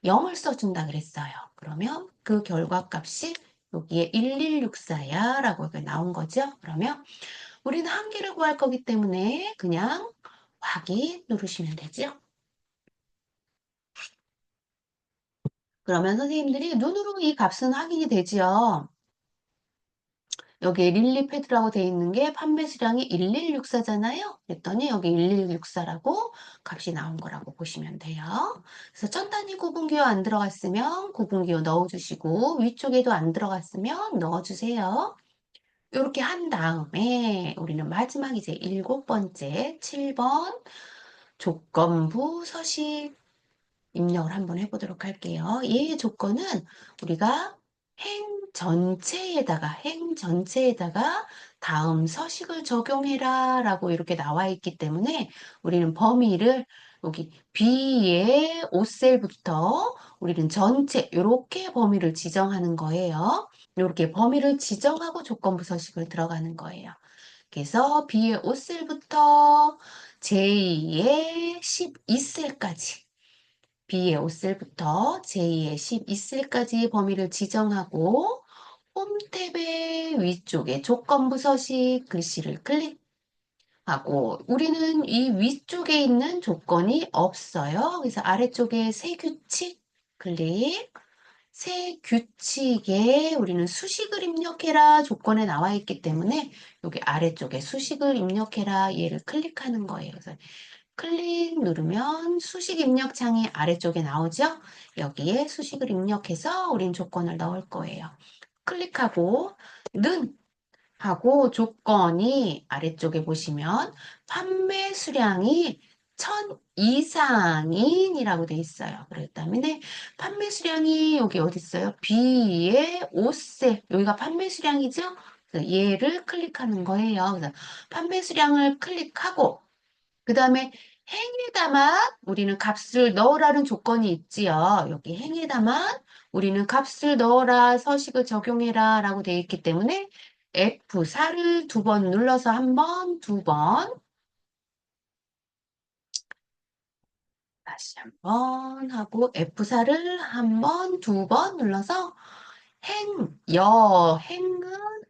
[SPEAKER 1] 0을 써준다 그랬어요. 그러면 그 결과값이 여기에 1164야 라고 이렇게 나온 거죠. 그러면 우리는 한계를 구할 거기 때문에 그냥 확인 누르시면 되죠. 그러면 선생님들이 눈으로 이 값은 확인이 되죠. 여기에 릴리패드라고 되어 있는 게 판매 수량이 1164잖아요. 그랬더니 여기 1164라고 값이 나온 거라고 보시면 돼요. 그래서 천 단위 구분기호 안 들어갔으면 구분기호 넣어주시고 위쪽에도 안 들어갔으면 넣어주세요. 이렇게 한 다음에 우리는 마지막 이제 7번째 7번 조건부 서식 입력을 한번 해보도록 할게요. 얘의 조건은 우리가 행 전체에다가 다음 서식을 적용해라 라고 이렇게 나와 있기 때문에 우리는 범위를 여기 B의 5셀부터 우리는 전체 이렇게 범위를 지정하는 거예요. 이렇게 범위를 지정하고 조건부 서식을 들어가는 거예요. 그래서 B의 5셀부터 J의 12셀까지 B의 5셀부터 J의 12셀까지 범위를 지정하고 홈 탭의 위쪽에 조건부 서식 글씨를 클릭하고 우리는 이 위쪽에 있는 조건이 없어요. 그래서 아래쪽에 새 규칙 클릭 새 규칙에 우리는 수식을 입력해라 조건에 나와 있기 때문에 여기 아래쪽에 수식을 입력해라 얘를 클릭하는 거예요. 그래서 클릭 누르면 수식 입력 창이 아래쪽에 나오죠? 여기에 수식을 입력해서 우린 조건을 넣을 거예요. 클릭하고 는 하고 조건이 아래쪽에 보시면 판매 수량이 1000 이상인이라고 돼 있어요. 그렇기 때문에 판매 수량이 여기 어디 있어요? B의 5세 여기가 판매 수량이죠? 그래서 얘를 클릭하는 거예요. 그래서 판매 수량을 클릭하고 그 다음에 행에다만 우리는 값을 넣으라는 조건이 있지요. 여기 행에다만 우리는 값을 넣어라, 서식을 적용해라 라고 되어 있기 때문에 F4를 2번 눌러서 한 번, 2번, 다시 한 번 하고 F4를 한 번, 2번 눌러서 행은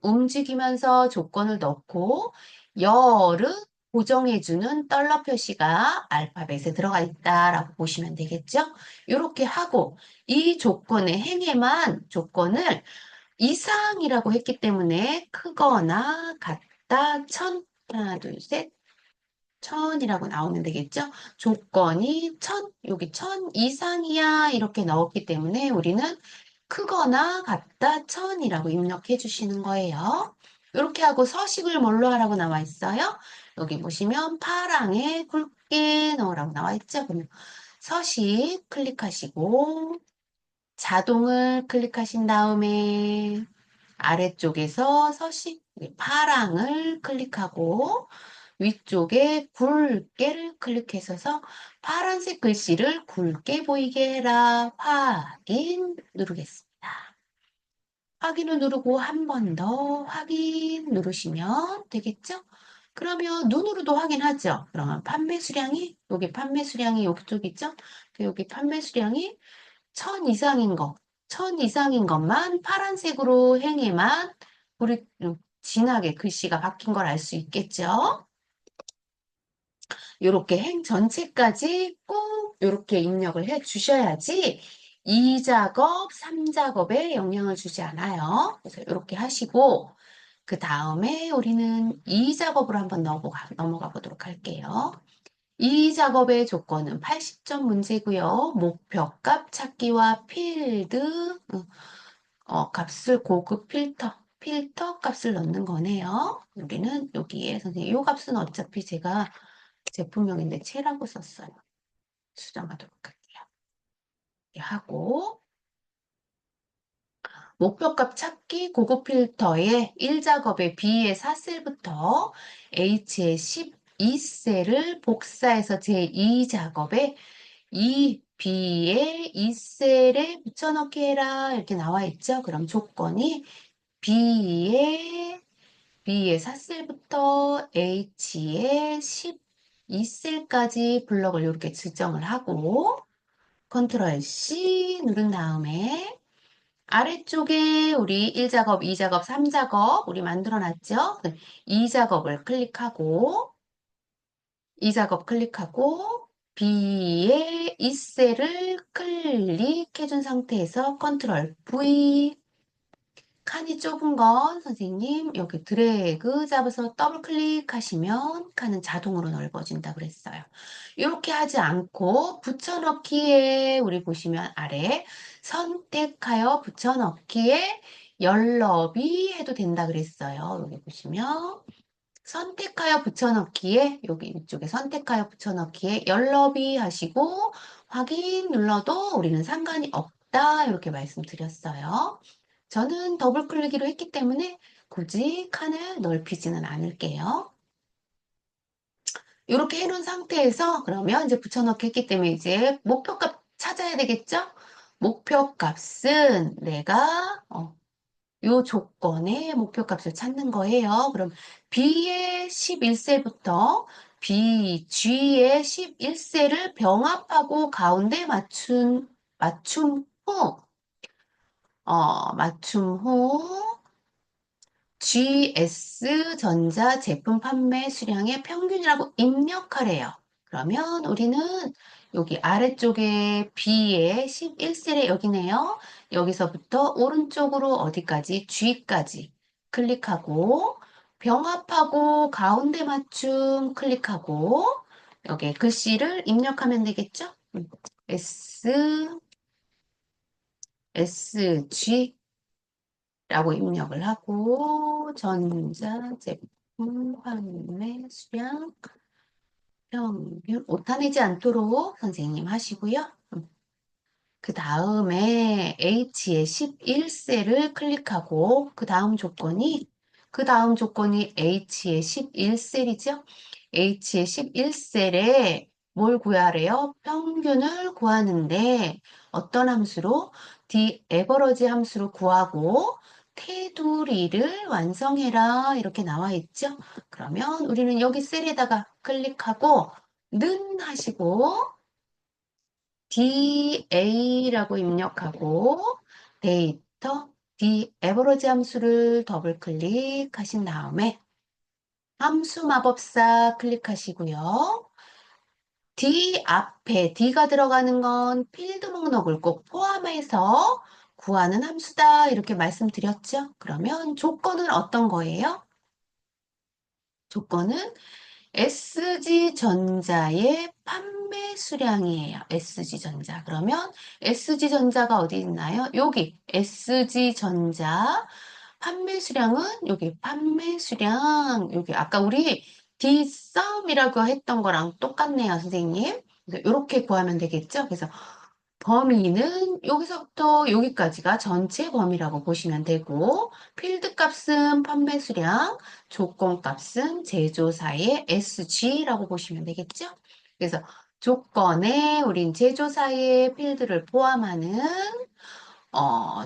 [SPEAKER 1] 움직이면서 조건을 넣고 열은 고정해주는 달러 표시가 알파벳에 들어가 있다라고 보시면 되겠죠? 이렇게 하고 이 조건의 행에만 조건을 이상이라고 했기 때문에 크거나 같다 하나 둘셋 천이라고 나오면 되겠죠? 조건이 여기 1000 이상이야 이렇게 넣었기 때문에 우리는 크거나 같다 1000이라고 입력해 주시는 거예요. 이렇게 하고 서식을 뭘로 하라고 나와 있어요? 여기 보시면 파랑에 굵게 넣으라고 나와 있죠? 그러면 서식 클릭하시고 자동을 클릭하신 다음에 아래쪽에서 서식 파랑을 클릭하고 위쪽에 굵게를 클릭해서 파란색 글씨를 굵게 보이게 해라. 확인 누르겠습니다. 확인을 누르고 한 번 더 확인 누르시면 되겠죠? 그러면 눈으로도 확인하죠. 그러면 판매 수량이 여기 판매 수량이 여기쪽 있죠? 여기 판매 수량이 1000 이상인 거, 1000 이상인 것만 파란색으로 행에만 우리 진하게 글씨가 바뀐 걸 알 수 있겠죠? 이렇게 행 전체까지 꼭 이렇게 입력을 해 주셔야지 2작업, 3작업에 영향을 주지 않아요. 그래서 이렇게 하시고 그 다음에 우리는 2작업으로 한번 넘어가 보도록 할게요. 이 작업의 조건은 80점 문제고요. 목표값 찾기와 필드 값을 고급 필터 값을 넣는 거네요. 우리는 여기에 선생님 이 값은 어차피 제가 제품명인데 채라고 썼어요. 수정하도록 할게요. 이렇게 하고 목표값 찾기 고급 필터의 1작업의 B의 4셀부터 H의 12셀을 복사해서 제2작업에 이 B의 2셀에 붙여넣기 해라 이렇게 나와 있죠. 그럼 조건이 B의 4셀부터 H의 12셀까지 블럭을 이렇게 지정을 하고 컨트롤 C 누른 다음에 아래쪽에 우리 1작업, 2작업, 3작업 우리 만들어 놨죠? 2작업을 클릭하고 2작업 클릭하고 B의 이 셀을 클릭해 준 상태에서 컨트롤 V 칸이 좁은 건 선생님 여기 드래그 잡아서 더블 클릭하시면 칸은 자동으로 넓어진다 그랬어요. 이렇게 하지 않고 붙여넣기에 우리 보시면 아래 선택하여 붙여넣기에 열너비 해도 된다 그랬어요. 여기 보시면 선택하여 붙여넣기에 여기 이쪽에 선택하여 붙여넣기에 열너비 하시고 확인 눌러도 우리는 상관이 없다 이렇게 말씀드렸어요. 저는 더블 클릭으로 했기 때문에 굳이 칸을 넓히지는 않을게요. 이렇게 해놓은 상태에서 그러면 이제 붙여넣기 했기 때문에 이제 목표값 찾아야 되겠죠? 목표값은 내가 요 조건의 목표값을 찾는 거예요. 그럼 B의 11셀부터 B, G의 11셀을 병합하고 가운데 맞춤 후 GS전자 제품 판매 수량의 평균이라고 입력하래요. 그러면 우리는 여기 아래쪽에 B의 11셀에 여기네요. 여기서부터 오른쪽으로 어디까지? G까지 클릭하고 병합하고 가운데 맞춤 클릭하고 여기 글씨를 입력하면 되겠죠? SG 라고 입력을 하고 전자제품 판매 수량 평균 오타 내지 않도록 선생님 하시고요. 그 다음에 H의 11셀을 클릭하고 그 다음 조건이 H의 11셀이죠. H의 11셀에 뭘 구하래요? 평균을 구하는데 어떤 함수로? average 함수로 구하고 테두리를 완성해라 이렇게 나와 있죠. 그러면 우리는 여기 셀에다가 클릭하고 는 하시고 DA라고 입력하고 데이터 average 함수를 더블 클릭하신 다음에 함수 마법사 클릭하시고요. D 앞에 D가 들어가는 건 필드 목록을 꼭 포함해서 구하는 함수다 이렇게 말씀드렸죠. 그러면 조건은 어떤 거예요? 조건은 SG전자의 판매 수량이에요. SG전자. 그러면 SG전자가 어디 있나요? 여기 SG전자 판매 수량은 여기 판매 수량 여기 아까 우리 D썸이라고 했던 거랑 똑같네요, 선생님. 이렇게 구하면 되겠죠? 그래서 범위는 여기서부터 여기까지가 전체 범위라고 보시면 되고 필드 값은 판매 수량, 조건 값은 제조사의 SG라고 보시면 되겠죠? 그래서 조건에 우린 제조사의 필드를 포함하는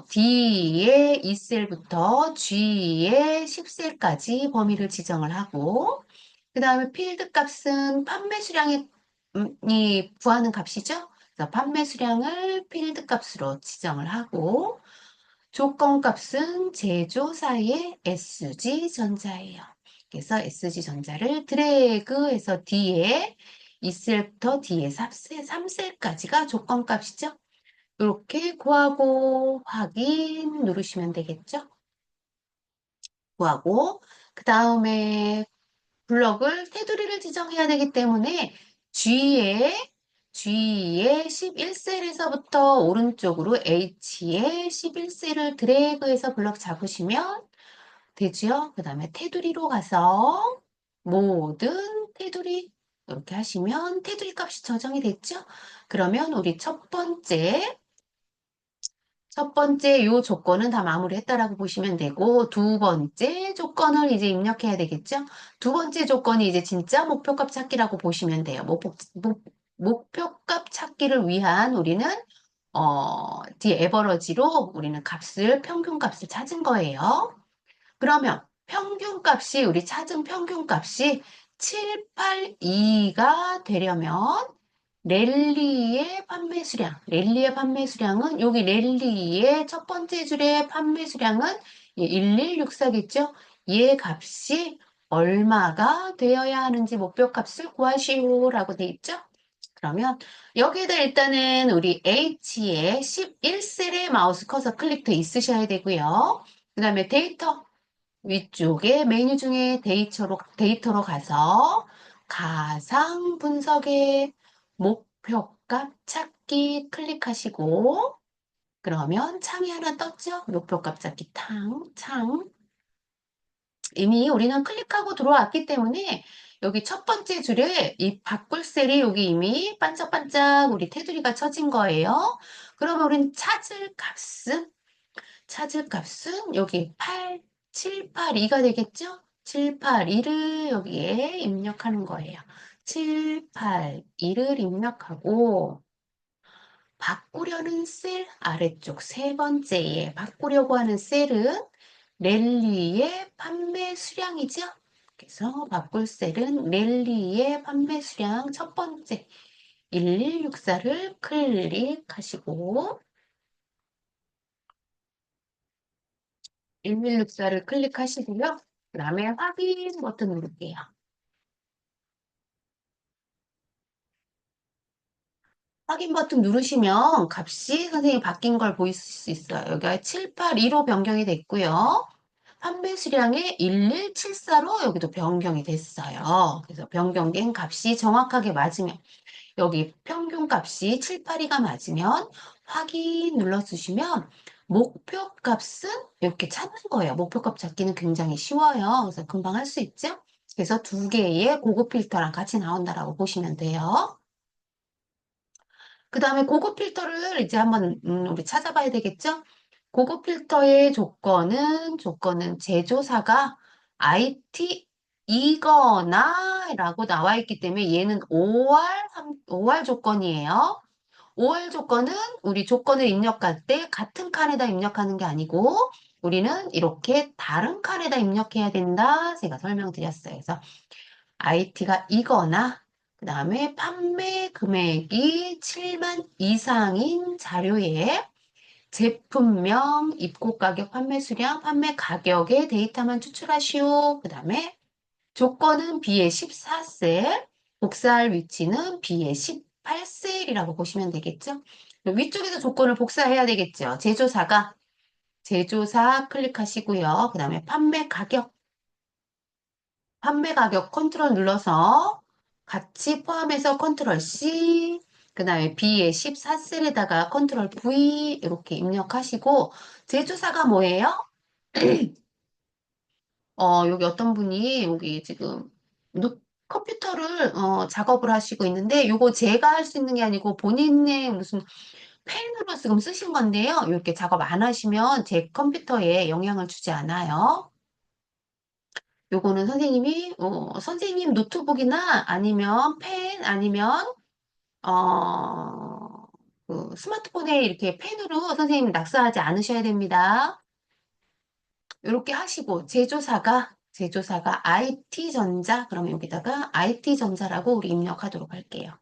[SPEAKER 1] D의 2셀부터 G의 10셀까지 범위를 지정을 하고 그 다음에 필드 값은 판매 수량이 구하는 값이죠. 그래서 판매 수량을 필드 값으로 지정을 하고 조건 값은 제조사의 SG전자예요. 그래서 SG전자를 드래그해서 D에 2셀부터 D의 3셀까지가 조건 값이죠. 이렇게 구하고 확인 누르시면 되겠죠. 구하고 그 다음에 블럭을 테두리를 지정해야 되기 때문에 G의 11셀에서부터 오른쪽으로 H의 11셀을 드래그해서 블럭 잡으시면 되죠. 그 다음에 테두리로 가서 모든 테두리 이렇게 하시면 테두리 값이 저장이 됐죠. 그러면 우리 첫 번째 요 조건은 다 마무리했다라고 보시면 되고 두 번째 조건을 이제 입력해야 되겠죠. 두 번째 조건이 이제 진짜 목표값 찾기라고 보시면 돼요. 목표값 찾기를 위한 우리는 디에버러지로 우리는 평균값을 찾은 거예요. 그러면 우리 찾은 평균값이 782가 되려면 랠리의 판매 수량. 랠리의 판매 수량은 여기 랠리의 첫 번째 줄의 판매 수량은 1164겠죠? 얘 값이 얼마가 되어야 하는지 목표 값을 구하시오라고 돼 있죠? 그러면 여기에다 일단은 우리 H에 11셀의 마우스 커서 클릭돼 있으셔야 되고요. 그 다음에 데이터 위쪽에 메뉴 중에 데이터로 가서 가상 분석의 목표값 찾기 클릭하시고 그러면 창이 하나 떴죠? 목표값 찾기 창. 이미 우리는 클릭하고 들어왔기 때문에 여기 첫 번째 줄에 이 바꿀 셀이 여기 이미 반짝반짝 우리 테두리가 쳐진 거예요. 그러면 우린 찾을 값은 여기 782가 되겠죠? 782를 여기에 입력하는 거예요. 782를 입력하고 바꾸려는 셀 아래쪽 세 번째에 바꾸려고 하는 셀은 랠리의 판매 수량이죠. 그래서 바꿀 셀은 랠리의 판매 수량 첫 번째 1164를 클릭하시고 1164를 클릭하시고요. 그 다음에 확인 버튼 누를게요. 확인 버튼 누르시면 값이 선생님이 바뀐 걸 보실 수 있어요. 여기가 782로 변경이 됐고요. 판매 수량의 1174로 여기도 변경이 됐어요. 그래서 변경된 값이 정확하게 맞으면 여기 평균 값이 782가 맞으면 확인 눌러주시면 목표 값은 이렇게 찾는 거예요. 목표 값 찾기는 굉장히 쉬워요. 그래서 금방 할 수 있죠? 그래서 두 개의 고급 필터랑 같이 나온다라고 보시면 돼요. 그 다음에 고급 필터를 이제 한번 우리 찾아봐야 되겠죠? 고급 필터의 조건은 제조사가 IT이거나 라고 나와 있기 때문에 얘는 5월 조건이에요. 5월 조건은 우리 조건을 입력할 때 같은 칸에다 입력하는 게 아니고 우리는 이렇게 다른 칸에다 입력해야 된다. 제가 설명드렸어요. 그래서 IT가 이거나 그 다음에 판매 금액이 7만 이상인 자료에 제품명, 입고 가격, 판매 수량, 판매 가격의 데이터만 추출하시오. 그 다음에 조건은 B의 14셀, 복사할 위치는 B의 18셀이라고 보시면 되겠죠. 위쪽에서 조건을 복사해야 되겠죠. 제조사 클릭하시고요. 그 다음에 판매 가격 컨트롤 눌러서 같이 포함해서 컨트롤 C, 그 다음에 B의 14셀에다가 컨트롤 V 이렇게 입력하시고 제조사가 뭐예요? 여기 어떤 분이 여기 지금 컴퓨터를 작업을 하시고 있는데 요거 제가 할 수 있는 게 아니고 본인의 무슨 펜으로 지금 쓰신 건데요. 이렇게 작업 안 하시면 제 컴퓨터에 영향을 주지 않아요. 요거는 선생님 노트북이나 아니면 펜 아니면 그 스마트폰에 이렇게 펜으로 선생님 낙서하지 않으셔야 됩니다. 이렇게 하시고 제조사가 IT전자 그러면 여기다가 IT전자라고 우리 입력하도록 할게요.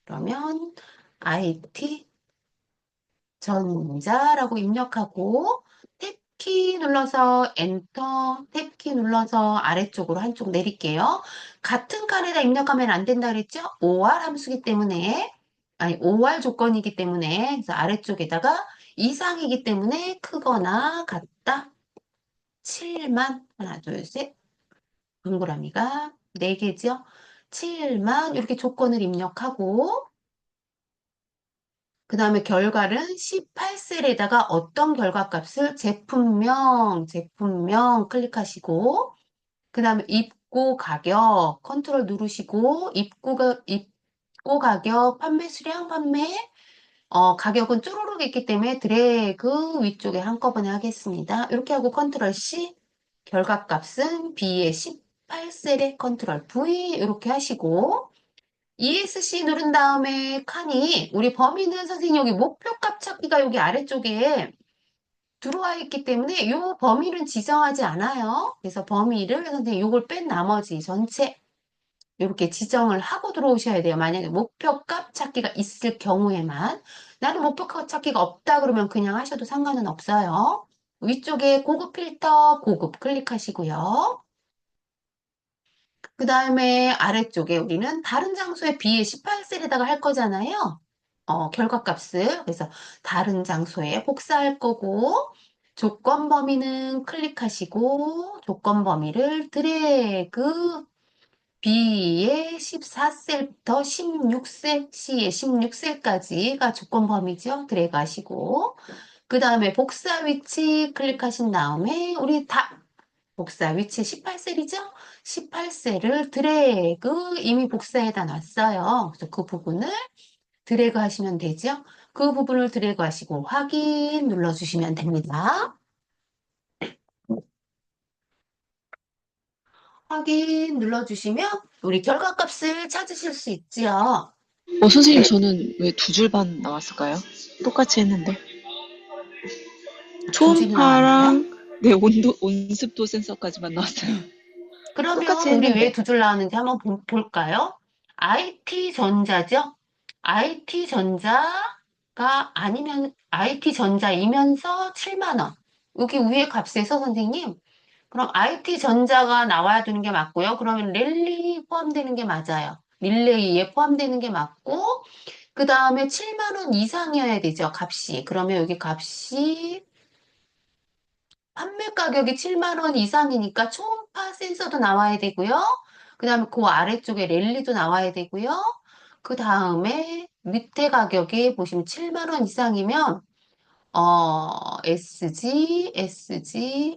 [SPEAKER 1] 그러면 IT전자라고 입력하고 탭키 눌러서 엔터 탭키 눌러서 아래쪽으로 한쪽 내릴게요. 같은 칸에다 입력하면 안 된다 그랬죠? OR 함수기 때문에 아니 OR 조건이기 때문에 그래서 아래쪽에다가 이상이기 때문에 크거나 같다 7만 하나 둘셋 동그라미가 4개죠. 7만 이렇게 조건을 입력하고 그 다음에 결과는 18셀에다가 어떤 결과값을 제품명 클릭하시고 그 다음에 입고 가격 컨트롤 누르시고 입고 가격 판매 수량 가격은 쪼르륵 있기 때문에 드래그 위쪽에 한꺼번에 하겠습니다. 이렇게 하고 컨트롤 C 결과값은 B의 18셀에 컨트롤 V 이렇게 하시고 ESC 누른 다음에 칸이 우리 범위는 선생님 여기 목표값 찾기가 여기 아래쪽에 들어와 있기 때문에 이 범위는 지정하지 않아요. 그래서 범위를 선생님 이걸 뺀 나머지 전체 이렇게 지정을 하고 들어오셔야 돼요. 만약에 목표값 찾기가 있을 경우에만. 나는 목표값 찾기가 없다 그러면 그냥 하셔도 상관은 없어요. 위쪽에 고급 필터, 고급 클릭하시고요. 그 다음에 아래쪽에 우리는 다른 장소에 비해 18셀에다가 할 거잖아요. 결과값을. 그래서 다른 장소에 복사할 거고, 조건 범위는 클릭하시고, 조건 범위를 드래그 B의 14셀부터 16셀, C의 16셀까지가 조건 범위죠. 드래그 하시고, 그 다음에 복사 위치 클릭하신 다음에, 우리 다 복사 위치 18셀이죠? 18셀을 드래그 이미 복사해다 놨어요. 그래서 그 부분을 드래그 하시면 되죠? 그 부분을 드래그 하시고 확인 눌러주시면 됩니다. 확인 눌러주시면 우리 결과값을 찾으실 수 있지요.
[SPEAKER 2] 선생님, 저는 왜 두 줄 반 나왔을까요? 똑같이 했는데.
[SPEAKER 1] 두 줄이 나왔나요?
[SPEAKER 2] 초음파랑, 네, 온습도 센서까지만 나왔어요. 똑같이
[SPEAKER 1] 그러면 우리 왜
[SPEAKER 2] 했는데.
[SPEAKER 1] 두 줄 나왔는지 한번 볼까요? IT전자죠? IT전자가 아니면 IT전자이면서 7만 원. 여기 위에 값에서 선생님, 그럼 IT전자가 나와야 되는 게 맞고요. 그러면 랠리 포함되는 게 맞아요. 릴레이에 포함되는 게 맞고, 그 다음에 7만 원 이상이어야 되죠, 값이. 그러면 여기 값이 판매 가격이 7만 원 이상이니까 초음파 센서도 나와야 되고요. 그 다음에 그 아래쪽에 랠리도 나와야 되고요. 그 다음에 밑에 가격이 보시면 7만 원 이상이면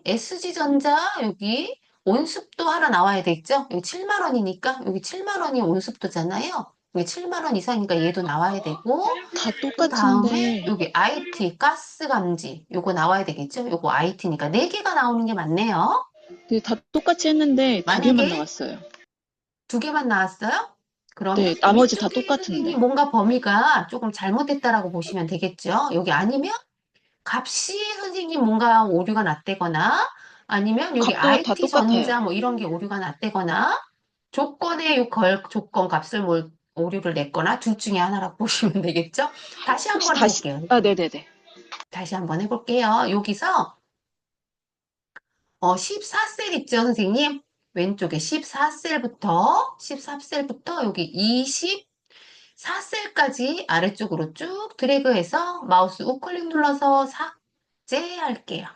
[SPEAKER 1] SG전자 여기 온습도 하나 나와야 되겠죠? 여기 7만 원이니까 여기 7만 원이 온습도잖아요. 여기 7만 원 이상이니까 얘도 나와야 되고
[SPEAKER 2] 다
[SPEAKER 1] 그 다음에
[SPEAKER 2] 똑같은데.
[SPEAKER 1] 여기 IT 가스 감지 요거 나와야 되겠죠? 요거 IT니까 네 개가 나오는 게 맞네요.
[SPEAKER 2] 네, 다 똑같이 했는데 두 개만
[SPEAKER 1] 만약에
[SPEAKER 2] 나왔어요.
[SPEAKER 1] 두 개만 나왔어요? 그러면
[SPEAKER 2] 네, 나머지 다
[SPEAKER 1] 위쪽에
[SPEAKER 2] 똑같은데.
[SPEAKER 1] 선생님이 뭔가 범위가 조금 잘못됐다라고 보시면 되겠죠? 여기 아니면 값이 선생님 뭔가 오류가 났다거나 아니면 여기
[SPEAKER 2] 값도 다
[SPEAKER 1] IT
[SPEAKER 2] 똑같아요.
[SPEAKER 1] 전자 뭐 이런 게 오류가 났다거나 조건에 조건 값을 뭐 오류를 냈거나 둘 중에 하나라고 보시면 되겠죠? 다시
[SPEAKER 2] 혹시
[SPEAKER 1] 한번
[SPEAKER 2] 다시,
[SPEAKER 1] 해볼게요.
[SPEAKER 2] 네네네.
[SPEAKER 1] 다시 한번 해볼게요. 여기서 14셀 있죠, 선생님? 왼쪽에 14셀부터 여기 24셀까지 아래쪽으로 쭉 드래그해서 마우스 우클릭 눌러서 삭제할게요.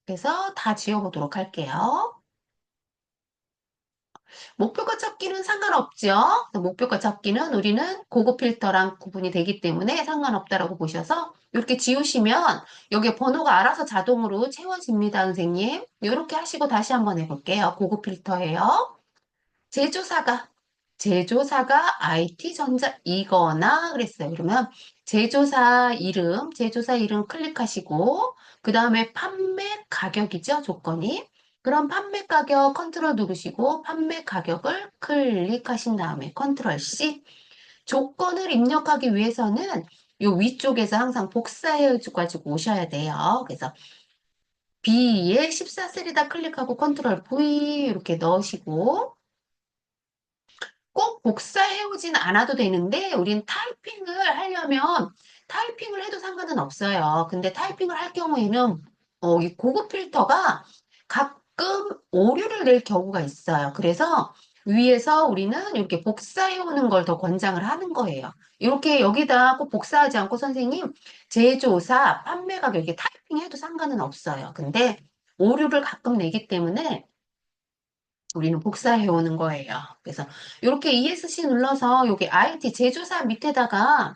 [SPEAKER 1] 그래서 다 지워보도록 할게요. 목표가 찾기는 상관없죠. 목표가 찾기는 우리는 고급 필터랑 구분이 되기 때문에 상관없다라고 보셔서 이렇게 지우시면 여기 번호가 알아서 자동으로 채워집니다, 선생님. 이렇게 하시고 다시 한번 해볼게요. 고급 필터예요. 제조사가 제조사가 IT전자이거나 그랬어요. 그러면 제조사 이름 클릭하시고 그 다음에 판매 가격이죠, 조건이. 그럼 판매 가격 컨트롤 누르시고 판매 가격을 클릭하신 다음에 컨트롤 C. 조건을 입력하기 위해서는 요 위쪽에서 항상 복사해 가지고 오셔야 돼요. 그래서 B에 14셀이다 클릭하고 컨트롤 V 이렇게 넣으시고 꼭 복사해 오진 않아도 되는데 우린 타이핑을 하려면 타이핑을 해도 상관은 없어요. 근데 타이핑을 할 경우에는 이 고급 필터가 가끔 오류를 낼 경우가 있어요. 그래서 위에서 우리는 이렇게 복사해 오는 걸 더 권장을 하는 거예요. 이렇게 여기다 꼭 복사하지 않고 선생님 제조사, 판매 가격 이렇게 타이핑해도 상관은 없어요. 근데 오류를 가끔 내기 때문에 우리는 복사해 오는 거예요. 그래서 이렇게 ESC 눌러서 여기 IT 제조사 밑에다가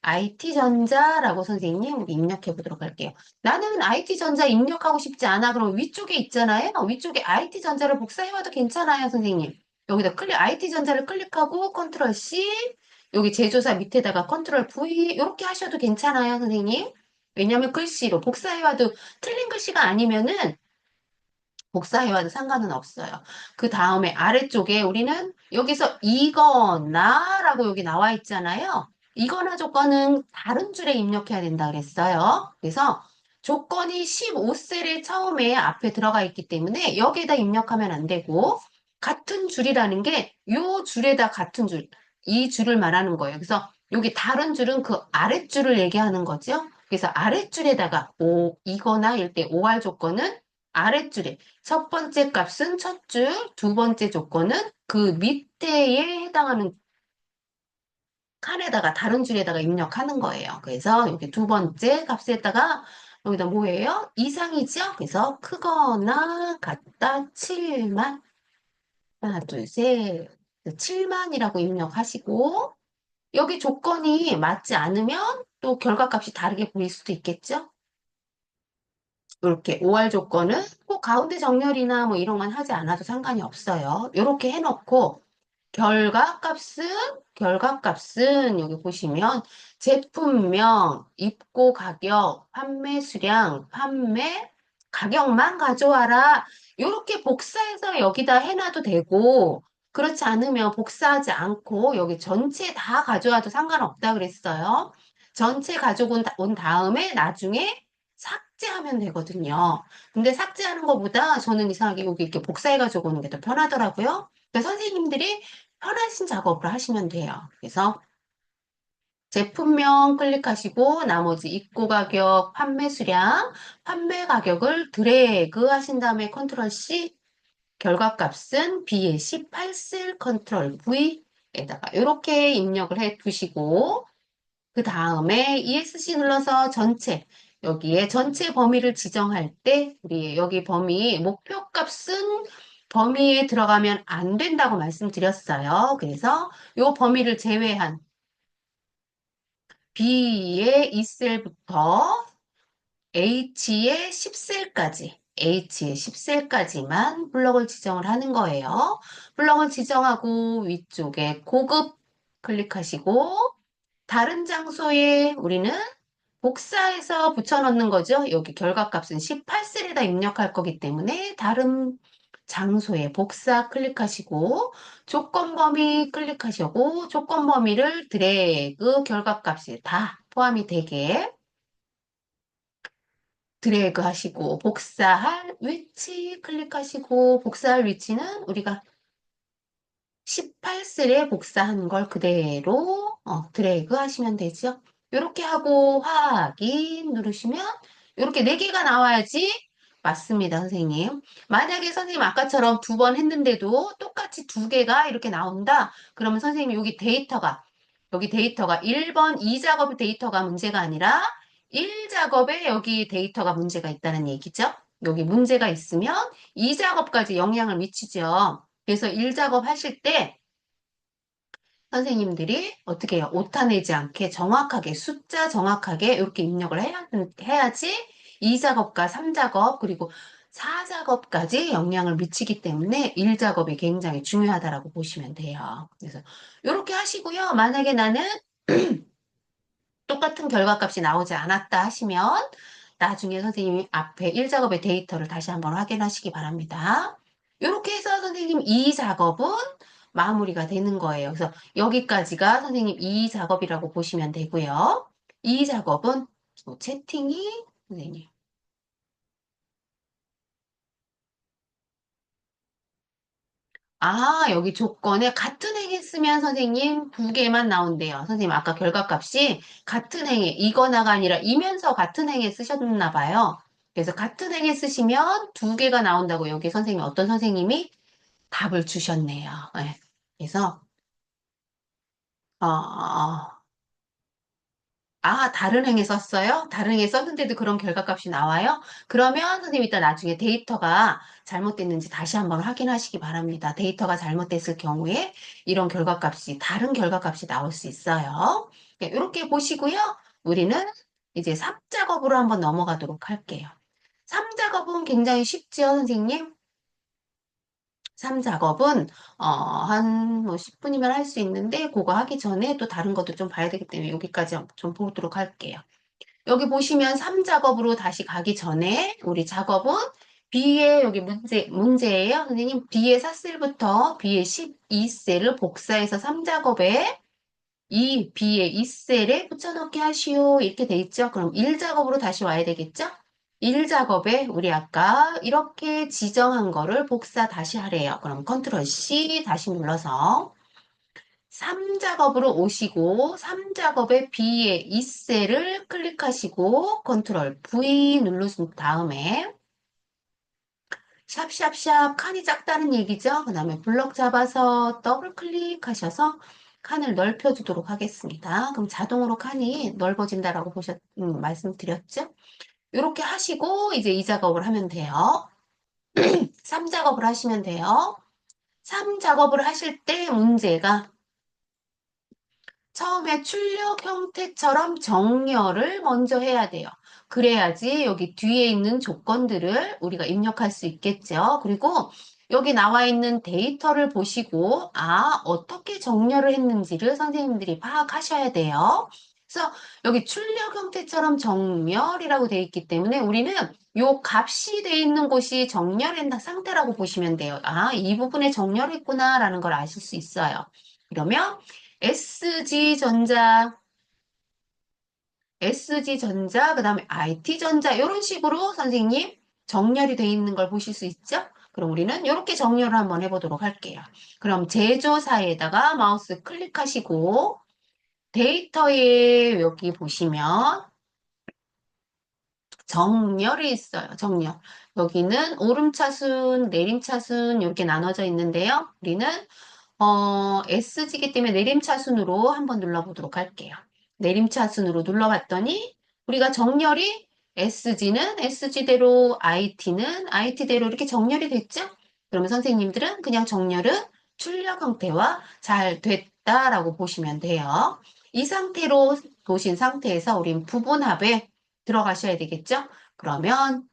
[SPEAKER 1] IT전자라고 선생님 우리 입력해 보도록 할게요. 나는 IT전자 입력하고 싶지 않아. 그럼 위쪽에 있잖아요. 위쪽에 IT전자를 복사해 와도 괜찮아요, 선생님. 여기다 IT전자를 클릭하고 컨트롤 C, 여기 제조사 밑에다가 컨트롤 V 이렇게 하셔도 괜찮아요, 선생님. 왜냐하면 글씨로 복사해 와도 틀린 글씨가 아니면은 복사해와도 상관은 없어요. 그 다음에 아래쪽에 우리는 여기서 이거나라고 여기 나와 있잖아요. 이거나 조건은 다른 줄에 입력해야 된다 그랬어요. 그래서 조건이 15셀에 처음에 앞에 들어가 있기 때문에 여기에다 입력하면 안 되고 같은 줄이라는 게 요 줄에다 같은 줄, 이 줄을 말하는 거예요. 그래서 여기 다른 줄은 그 아랫줄을 얘기하는 거죠. 그래서 아랫줄에다가 이거나 이럴 때 OR 조건은 아랫줄에 첫 번째 값은 첫 줄, 두 번째 조건은 그 밑에에 해당하는 칸에다가 다른 줄에다가 입력하는 거예요. 그래서 여기 두 번째 값에다가 여기다 뭐예요? 이상이죠? 그래서 크거나 같다 7만 하나 둘 셋 7만이라고 입력하시고 여기 조건이 맞지 않으면 또 결과값이 다르게 보일 수도 있겠죠? 이렇게 OR 조건은 꼭 가운데 정렬이나 뭐 이런 건 하지 않아도 상관이 없어요. 이렇게 해놓고 결과값은 여기 보시면 제품명, 입고 가격, 판매 수량, 판매 가격만 가져와라. 이렇게 복사해서 여기다 해놔도 되고 그렇지 않으면 복사하지 않고 여기 전체 다 가져와도 상관없다 그랬어요. 전체 가지고 온 다음에 나중에 삭제하면 되거든요. 근데 삭제하는 것보다 저는 이상하게 여기 이렇게 복사해가지고 오는 게 더 편하더라고요. 그러니까 선생님들이 편하신 작업을 하시면 돼요. 그래서 제품명 클릭하시고 나머지 입고 가격, 판매 수량, 판매 가격을 드래그 하신 다음에 컨트롤 C, 결과값은 B에 18셀 컨트롤 V에다가 이렇게 입력을 해 두시고 그 다음에 ESC 눌러서 전체 여기에 전체 범위를 지정할 때 우리 여기 범위 목표값은 범위에 들어가면 안 된다고 말씀드렸어요. 그래서 이 범위를 제외한 B의 2셀부터 H의 10셀까지만 블럭을 지정을 하는 거예요. 블럭을 지정하고 위쪽에 고급 클릭하시고 다른 장소에 우리는 복사해서 붙여넣는 거죠. 여기 결과값은 18셀에다 입력할 거기 때문에 다른 장소에 복사 클릭하시고 조건 범위 클릭하시고 조건 범위를 드래그 결과값이 다 포함이 되게 드래그 하시고 복사할 위치 클릭하시고 복사할 위치는 우리가 18셀에 복사한 걸 그대로 드래그 하시면 되죠. 이렇게 하고 확인 누르시면 이렇게 4개가 나와야지 맞습니다, 선생님. 만약에 선생님 아까처럼 2번 했는데도 똑같이 2개가 이렇게 나온다. 그러면 선생님 여기 데이터가 1번 2작업 데이터가 문제가 아니라 1작업에 여기 데이터가 문제가 있다는 얘기죠. 여기 문제가 있으면 2작업까지 영향을 미치죠. 그래서 1작업 하실 때 선생님들이 어떻게 해요? 오타 내지 않게 정확하게 숫자 정확하게 이렇게 입력을 해야지 2작업과 3작업 그리고 4작업까지 영향을 미치기 때문에 1작업이 굉장히 중요하다라고 보시면 돼요. 그래서 이렇게 하시고요. 만약에 나는 똑같은 결과값이 나오지 않았다 하시면 나중에 선생님이 앞에 1작업의 데이터를 다시 한번 확인하시기 바랍니다. 이렇게 해서 선생님 2작업은 마무리가 되는 거예요. 그래서 여기까지가 선생님 2작업이라고 보시면 되고요. 2작업은 채팅이 선생님 여기 조건에 같은 행에 쓰면 선생님 2개만 나온대요. 선생님 아까 결과값이 같은 행에 이거나가 아니라 이면서 같은 행에 쓰셨나 봐요. 그래서 같은 행에 쓰시면 2개가 나온다고 여기 선생님 어떤 선생님이 답을 주셨네요. 네. 그래서 어, 다른 행에 썼어요? 다른 행에 썼는데도 그런 결과값이 나와요? 그러면 선생님 이따 나중에 데이터가 잘못됐는지 다시 한번 확인하시기 바랍니다. 데이터가 잘못됐을 경우에 이런 다른 결과값이 나올 수 있어요. 이렇게 보시고요. 우리는 이제 3작업으로 한번 넘어가도록 할게요. 3작업은 굉장히 쉽죠, 선생님? 3작업은 한 뭐 10분이면 할 수 있는데 그거 하기 전에 또 다른 것도 좀 봐야 되기 때문에 여기까지 좀 보도록 할게요. 여기 보시면 3작업으로 다시 가기 전에 우리 작업은 B의 여기 문제예요. 선생님 B의 4셀부터 B의 12셀을 복사해서 3작업에 이 B의 2셀에 붙여넣기 하시오. 이렇게 돼 있죠. 그럼 1작업으로 다시 와야 되겠죠? 1 작업에 우리 아까 이렇게 지정한 거를 복사 다시 하래요. 그럼 컨트롤 C 다시 눌러서 3작업으로 오시고 3작업의 B의 이 셀을 클릭하시고 컨트롤 V 누르신 다음에 샵샵샵 칸이 작다는 얘기죠. 그 다음에 블럭 잡아서 더블 클릭하셔서 칸을 넓혀주도록 하겠습니다. 그럼 자동으로 칸이 넓어진다라고 말씀드렸죠. 이렇게 하시고 이제 이 작업을 하면 돼요. 3작업을 하시면 돼요. 3작업을 하실 때 문제가 처음에 출력 형태처럼 정렬을 먼저 해야 돼요. 그래야지 여기 뒤에 있는 조건들을 우리가 입력할 수 있겠죠. 그리고 여기 나와 있는 데이터를 보시고, 어떻게 정렬을 했는지를 선생님들이 파악하셔야 돼요. 그래서 여기 출력 형태처럼 정렬이라고 되어 있기 때문에 우리는 요 값이 되어 있는 곳이 정렬한 상태라고 보시면 돼요. 이 부분에 정렬했구나라는 걸 아실 수 있어요. 그러면 SG전자, SG전자, 그 다음에 IT전자, 이런 식으로 선생님 정렬이 되어 있는 걸 보실 수 있죠? 그럼 우리는 이렇게 정렬을 한번 해보도록 할게요. 그럼 제조사에다가 마우스 클릭하시고 데이터에 여기 보시면 정렬이 있어요. 정렬. 여기는 오름차순, 내림차순 이렇게 나눠져 있는데요. 우리는 S지기 때문에 내림차순으로 한번 눌러보도록 할게요. 내림차순으로 눌러봤더니 우리가 정렬이 SG는 SG대로, IT는 IT대로 이렇게 정렬이 됐죠? 그러면 선생님들은 그냥 정렬은 출력 형태와 잘 됐다라고 보시면 돼요. 이 상태로 보신 상태에서 우린 부분합에 들어가셔야 되겠죠? 그러면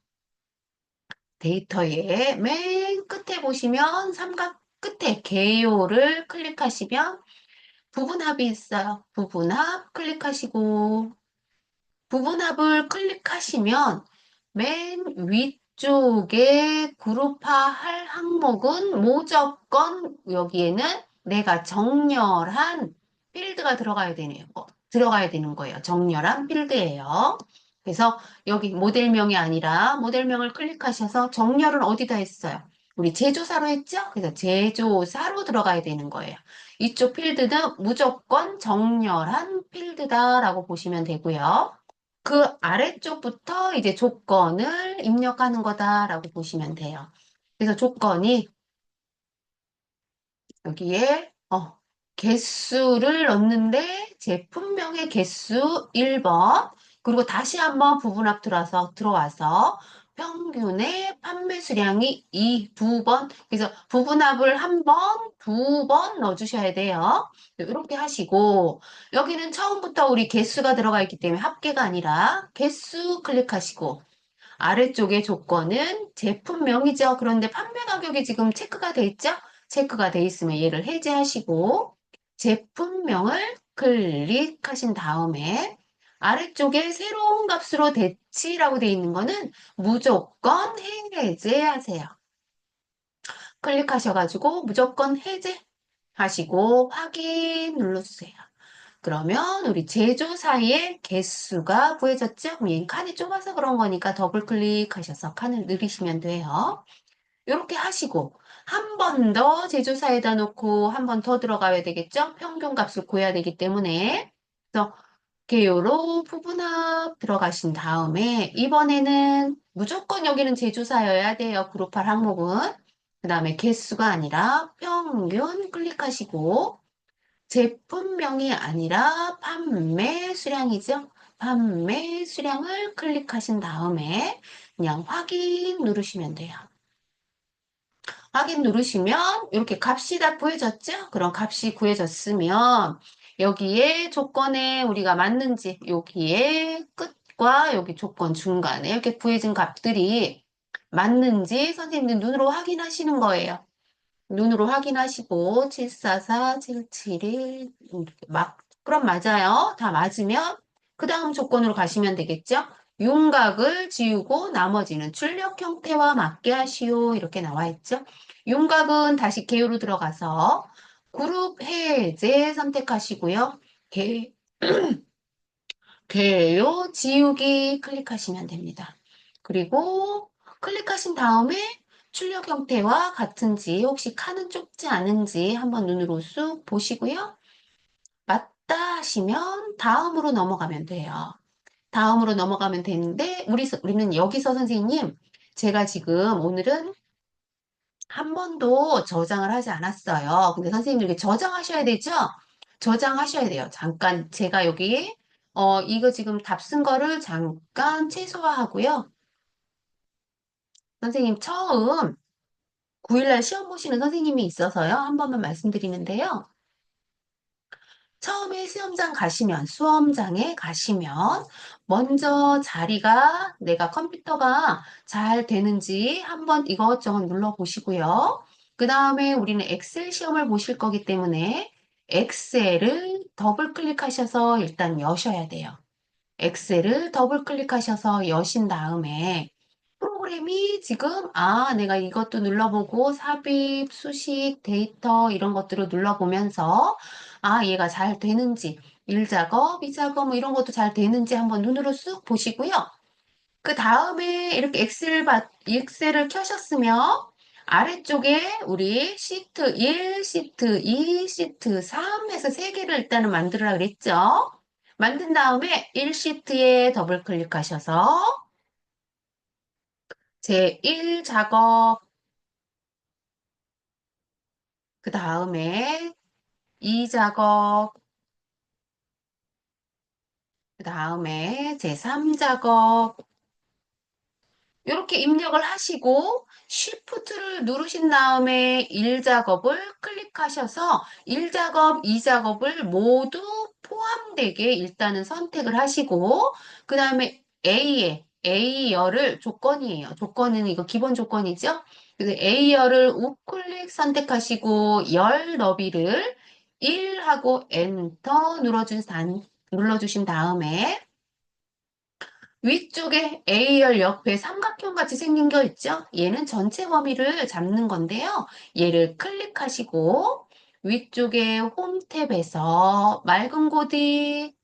[SPEAKER 1] 데이터의 맨 끝에 보시면 삼각 끝에 개요를 클릭하시면 부분합이 있어요. 부분합 클릭하시고 부분합을 클릭하시면 맨 위쪽에 그룹화할 항목은 무조건 여기에는 내가 정렬한 필드가 들어가야 되네요. 들어가야 되는 거예요. 정렬한 필드예요. 그래서 여기 모델명이 아니라 모델명을 클릭하셔서 정렬은 어디다 했어요? 우리 제조사로 했죠? 그래서 제조사로 들어가야 되는 거예요. 이쪽 필드는 무조건 정렬한 필드다라고 보시면 되고요. 그 아래쪽부터 이제 조건을 입력하는 거다라고 보시면 돼요. 그래서 조건이 여기에 개수를 넣는데 제품명의 개수 1번 그리고 다시 한번 부분합 들어와서 평균의 판매 수량이 2번 그래서 부분합을 한 번, 2번 넣어주셔야 돼요. 이렇게 하시고 여기는 처음부터 우리 개수가 들어가 있기 때문에 합계가 아니라 개수 클릭하시고 아래쪽에 조건은 제품명이죠. 그런데 판매 가격이 지금 체크가 돼 있죠? 체크가 돼 있으면 얘를 해제하시고 제품명을 클릭하신 다음에 아래쪽에 새로운 값으로 대치라고 돼 있는 거는 무조건 해제하세요. 클릭하셔가지고 무조건 해제하시고 확인 눌러주세요. 그러면 우리 제조사의 개수가 구해졌죠? 그럼 얘 칸이 좁아서 그런 거니까 더블 클릭하셔서 칸을 늘리시면 돼요. 이렇게 하시고 한 번 더 제조사에다 놓고 한 번 더 들어가야 되겠죠? 평균 값을 구해야 되기 때문에 그래서 개요로 부분합 들어가신 다음에 이번에는 무조건 여기는 제조사여야 돼요. 그룹할 항목은. 그 다음에 개수가 아니라 평균 클릭하시고 제품명이 아니라 판매 수량이죠. 판매 수량을 클릭하신 다음에 그냥 확인 누르시면 돼요. 확인 누르시면 이렇게 값이 다 구해졌죠? 그럼 값이 구해졌으면 여기에 조건에 우리가 맞는지 여기에 끝과 여기 조건 중간에 이렇게 구해진 값들이 맞는지 선생님들 눈으로 확인하시는 거예요. 눈으로 확인하시고 744, 771 그럼 맞아요. 다 맞으면 그 다음 조건으로 가시면 되겠죠. 윤곽을 지우고 나머지는 출력 형태와 맞게 하시오 이렇게 나와 있죠. 윤곽은 다시 개요로 들어가서 그룹 해제 선택하시고요. 개요 지우기 클릭하시면 됩니다. 그리고 클릭하신 다음에 출력 형태와 같은지 혹시 칸은 좁지 않은지 한번 눈으로 쑥 보시고요. 맞다 하시면 다음으로 넘어가면 돼요. 다음으로 넘어가면 되는데 우리는 여기서 선생님 제가 지금 오늘은 한 번도 저장을 하지 않았어요. 근데 선생님들 이렇게 저장하셔야 되죠? 저장하셔야 돼요. 잠깐 제가 여기 이거 지금 답 쓴 거를 잠깐 최소화하고요. 선생님 처음 9일날 시험 보시는 선생님이 있어서요. 한 번만 말씀드리는데요. 처음에 수험장에 가시면 먼저 자리가 내가 컴퓨터가 잘 되는지 한번 이것저것 눌러보시고요. 그 다음에 우리는 엑셀 시험을 보실 거기 때문에 엑셀을 더블 클릭하셔서 일단 여셔야 돼요. 엑셀을 더블 클릭하셔서 여신 다음에 프로그램이 지금 내가 이것도 눌러보고 삽입, 수식, 데이터 이런 것들을 눌러보면서 얘가 잘 되는지 1작업, 2작업 뭐 이런 것도 잘 되는지 한번 눈으로 쑥 보시고요. 그 다음에 이렇게 엑셀을 켜셨으면 아래쪽에 우리 시트 1, 시트 2, 시트 3 해서 3개를 일단은 만들으라 그랬죠. 만든 다음에 1시트에 더블 클릭하셔서 제1작업, 그 다음에 2작업, 그 다음에 제3작업, 이렇게 입력을 하시고 Shift를 누르신 다음에 1작업을 클릭하셔서 1작업, 2작업을 모두 포함되게 일단은 선택을 하시고 그 다음에 A열을 조건이에요. 조건은 이거 기본 조건이죠. 그래서 A열을 우클릭 선택하시고 열 너비를 1하고 엔터 눌러주신 다음에 위쪽에 A열 옆에 삼각형 같이 생긴 거 있죠? 얘는 전체 범위를 잡는 건데요. 얘를 클릭하시고 위쪽에 홈 탭에서 맑은 고디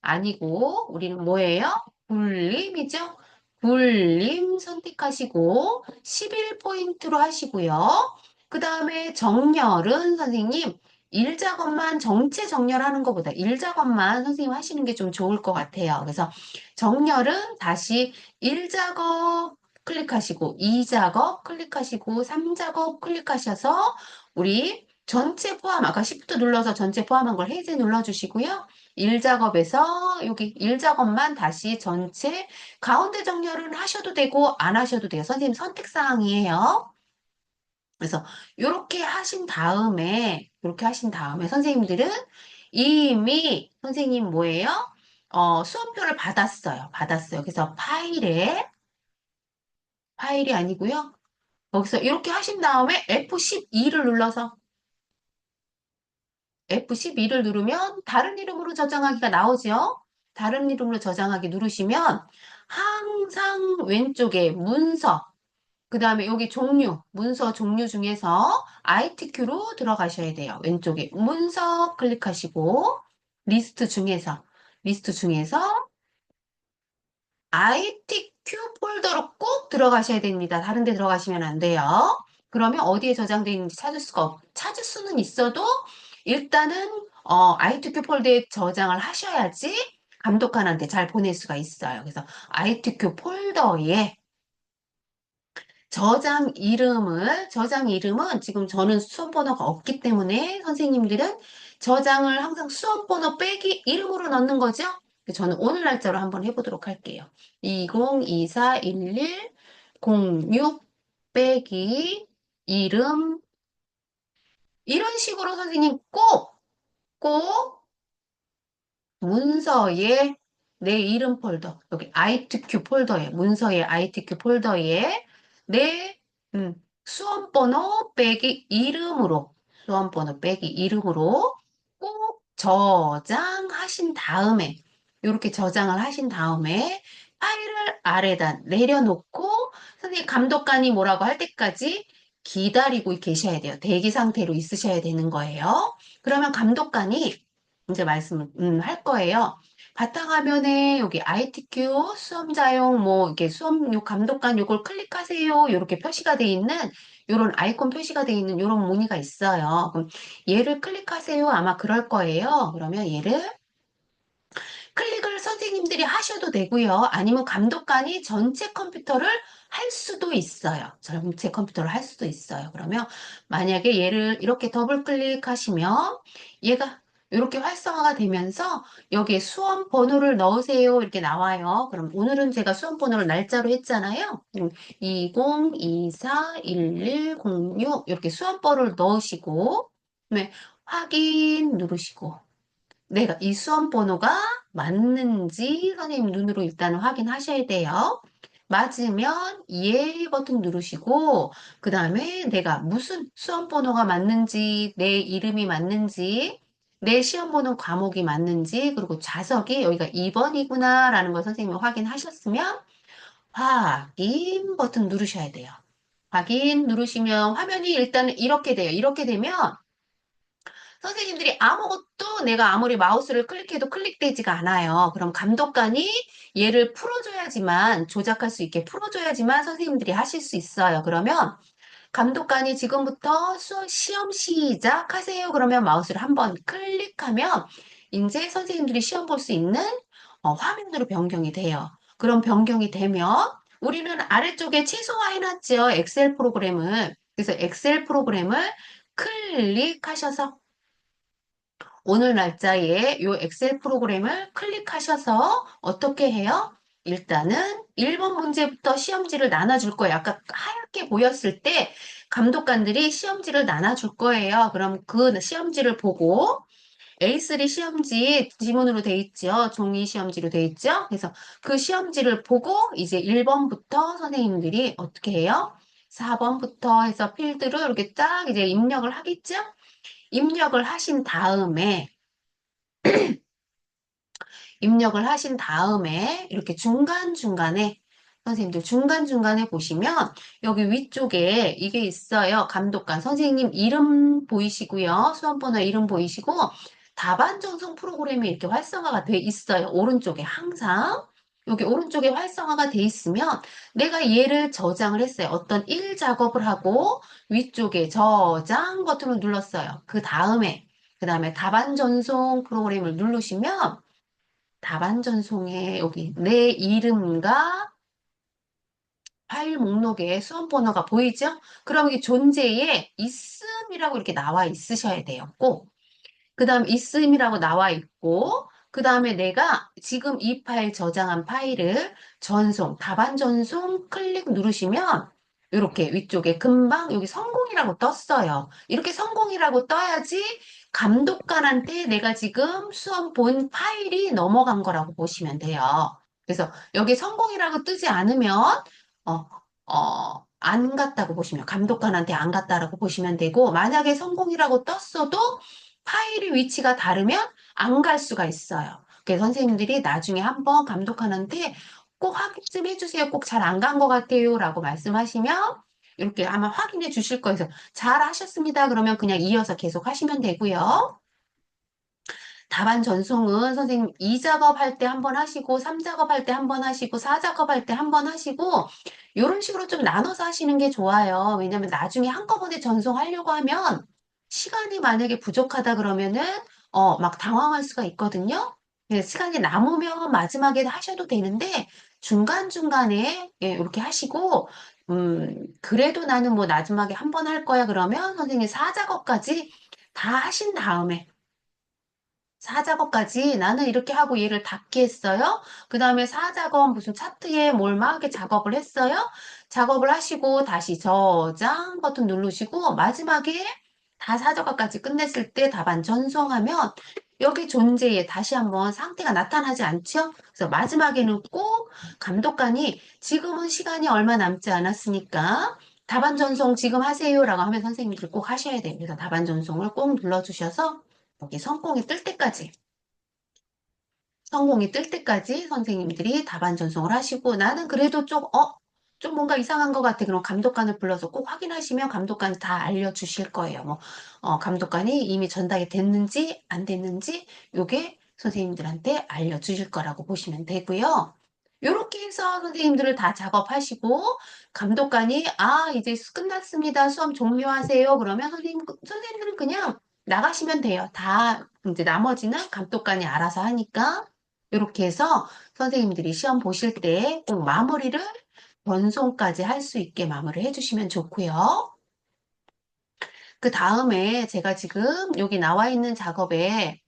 [SPEAKER 1] 아니고 우리는 뭐예요? 굴림이죠? 굴림 선택하시고 11포인트로 하시고요. 그 다음에 정렬은 선생님 1작업만 정체 정렬하는 것보다 1작업만 선생님 하시는 게 좀 좋을 것 같아요. 그래서 정렬은 다시 1작업 클릭하시고 2작업 클릭하시고 3작업 클릭하셔서 우리 전체 포함 아까 Shift 눌러서 전체 포함한 걸 해제 눌러주시고요. 1작업에서 여기 1작업만 다시 전체 가운데 정렬은 하셔도 되고 안 하셔도 돼요. 선생님 선택사항이에요. 그래서 이렇게 하신 다음에 선생님들은 이미 선생님 뭐예요? 수험표를 받았어요. 그래서 파일이 아니고요. 거기서 이렇게 하신 다음에 F12를 눌러서 F12를 누르면 다른 이름으로 저장하기가 나오죠. 다른 이름으로 저장하기 누르시면 항상 왼쪽에 문서, 그 다음에 여기 문서 종류 중에서 ITQ로 들어가셔야 돼요. 왼쪽에 문서 클릭하시고 리스트 중에서 ITQ 폴더로 꼭 들어가셔야 됩니다. 다른 데 들어가시면 안 돼요. 그러면 어디에 저장되어 있는지 찾을 수는 있어도 일단은 ITQ 폴더에 저장을 하셔야지 감독관한테 잘 보낼 수가 있어요. 그래서 ITQ 폴더에 저장 이름은 지금 저는 수험 번호가 없기 때문에 선생님들은 저장을 항상 수험 번호 빼기 이름으로 넣는 거죠. 저는 오늘 날짜로 한번 해보도록 할게요. 20241106 빼기 이름 이런 식으로 선생님 꼭 문서에 내 이름 폴더, 여기 ITQ 폴더에, 문서에 ITQ 폴더에 내 수험번호 빼기 이름으로 꼭 이렇게 저장을 하신 다음에 파일을 아래다 내려놓고 선생님 감독관이 뭐라고 할 때까지 기다리고 계셔야 돼요. 대기 상태로 있으셔야 되는 거예요. 그러면 감독관이 이제 말씀을 할 거예요. 바탕화면에 여기 ITQ 수험자용 뭐 이렇게 수험 요 감독관 요걸 클릭하세요. 이렇게 표시가 돼 있는 요런 아이콘 표시가 돼 있는 요런 무늬가 있어요. 그럼 얘를 클릭하세요. 아마 그럴 거예요. 그러면 얘를 클릭을 선생님들이 하셔도 되고요. 아니면 감독관이 전체 컴퓨터를 할 수도 있어요. 전체 컴퓨터를 할 수도 있어요. 그러면 만약에 얘를 이렇게 더블 클릭하시면 얘가 이렇게 활성화가 되면서 여기에 수험 번호를 넣으세요. 이렇게 나와요. 그럼 오늘은 제가 수험 번호를 날짜로 했잖아요. 20241106 이렇게 수험 번호를 넣으시고 그다음에 확인 누르시고 내가 이 수험 번호가 맞는지 선생님 눈으로 일단 확인하셔야 돼요. 맞으면 예 버튼 누르시고 그 다음에 내가 무슨 수험 번호가 맞는지 내 이름이 맞는지 내 시험 보는 과목이 맞는지 그리고 좌석이 여기가 2번이구나 라는 걸 선생님이 확인하셨으면 확인 버튼 누르셔야 돼요. 확인 누르시면 화면이 일단은 이렇게 돼요. 이렇게 되면 선생님들이 아무것도 내가 아무리 마우스를 클릭해도 클릭되지가 않아요. 그럼 감독관이 얘를 풀어줘야지만, 조작할 수 있게 풀어줘야지만 선생님들이 하실 수 있어요. 그러면 감독관이 지금부터 시험 시작하세요. 그러면 마우스를 한번 클릭하면 이제 선생님들이 시험 볼 수 있는 화면으로 변경이 돼요. 그럼 변경이 되면 우리는 아래쪽에 최소화해놨죠. 엑셀 프로그램을. 그래서 엑셀 프로그램을 클릭하셔서 오늘 날짜에 이 엑셀 프로그램을 클릭하셔서 어떻게 해요? 일단은 1번 문제부터 시험지를 나눠줄 거예요. 아까 하얗게 보였을 때 감독관들이 시험지를 나눠줄 거예요. 그럼 그 시험지를 보고 A3 시험지 지문으로 돼 있죠. 종이 시험지로 돼 있죠. 그래서 그 시험지를 보고 이제 1번부터 선생님들이 어떻게 해요? 4번부터 해서 필드를 이렇게 딱 이제 입력을 하겠죠? 입력을 하신 다음에 이렇게 중간중간에 선생님들 중간중간에 보시면 여기 위쪽에 이게 있어요. 감독관 선생님 이름 보이시고요. 수험번호 이름 보이시고 답안 전송 프로그램이 이렇게 활성화가 돼 있어요. 오른쪽에 항상 여기 오른쪽에 활성화가 돼 있으면 내가 얘를 저장을 했어요. 어떤 일 작업을 하고 위쪽에 저장 버튼을 눌렀어요. 그 다음에 답안 전송 프로그램을 누르시면 답안 전송에 여기 내 이름과 파일 목록에 수험 번호가 보이죠? 그럼 이게 존재에 있음이라고 이렇게 나와 있으셔야 돼요. 꼭. 그 다음 있음이라고 나와 있고, 그 다음에 내가 지금 이 파일 저장한 파일을 답안 전송 클릭 누르시면 이렇게 위쪽에 금방 여기 성공이라고 떴어요. 이렇게 성공이라고 떠야지 감독관한테 내가 지금 수험 본 파일이 넘어간 거라고 보시면 돼요. 그래서 여기 성공이라고 뜨지 않으면 어, 안 갔다고 보시면 감독관한테 안 갔다라고 보시면 되고 만약에 성공이라고 떴어도 파일의 위치가 다르면 안 갈 수가 있어요. 그래서 선생님들이 나중에 한번 감독관한테 꼭 확인 좀 해주세요. 꼭 잘 안 간 것 같아요. 라고 말씀하시면 이렇게 아마 확인해 주실 거예요. 그래서 잘 하셨습니다. 그러면 그냥 이어서 계속 하시면 되고요. 답안 전송은 선생님 2작업 할 때 한 번 하시고 3작업 할 때 한 번 하시고 4작업 할 때 한 번 하시고 이런 식으로 좀 나눠서 하시는 게 좋아요. 왜냐면 나중에 한꺼번에 전송하려고 하면 시간이 만약에 부족하다 그러면은 막 당황할 수가 있거든요. 시간이 남으면 마지막에 하셔도 되는데 중간중간에 예, 이렇게 하시고 그래도 나는 뭐 마지막에 한 번 할 거야 그러면 선생님 4작업까지 다 하신 다음에 4작업까지 나는 이렇게 하고 얘를 닫게 했어요. 그 다음에 4작업 무슨 차트에 뭘 막 이렇게 작업을 했어요. 작업을 하시고 다시 저장 버튼 누르시고 마지막에 다 4작업까지 끝냈을 때 답안 전송하면 여기 존재에 다시 한번 상태가 나타나지 않죠? 그래서 마지막에는 꼭 감독관이 지금은 시간이 얼마 남지 않았으니까 답안 전송 지금 하세요라고 하면 선생님들 꼭 하셔야 돼요. 그래서 답안 전송을 꼭 눌러주셔서 여기 성공이 뜰 때까지 선생님들이 답안 전송을 하시고 나는 그래도 좀 뭔가 이상한 것 같아. 그럼 감독관을 불러서 꼭 확인하시면 감독관이 다 알려주실 거예요. 감독관이 이미 전달이 됐는지 안 됐는지 요게 선생님들한테 알려주실 거라고 보시면 되고요. 이렇게 해서 선생님들을 다 작업하시고 감독관이 이제 끝났습니다. 수업 종료하세요. 그러면 선생님들은 그냥 나가시면 돼요. 다 이제 나머지는 감독관이 알아서 하니까 이렇게 해서 선생님들이 시험 보실 때 꼭 마무리를 변송까지 할 수 있게 마무리를 해주시면 좋고요. 그 다음에 제가 지금 여기 나와 있는 작업에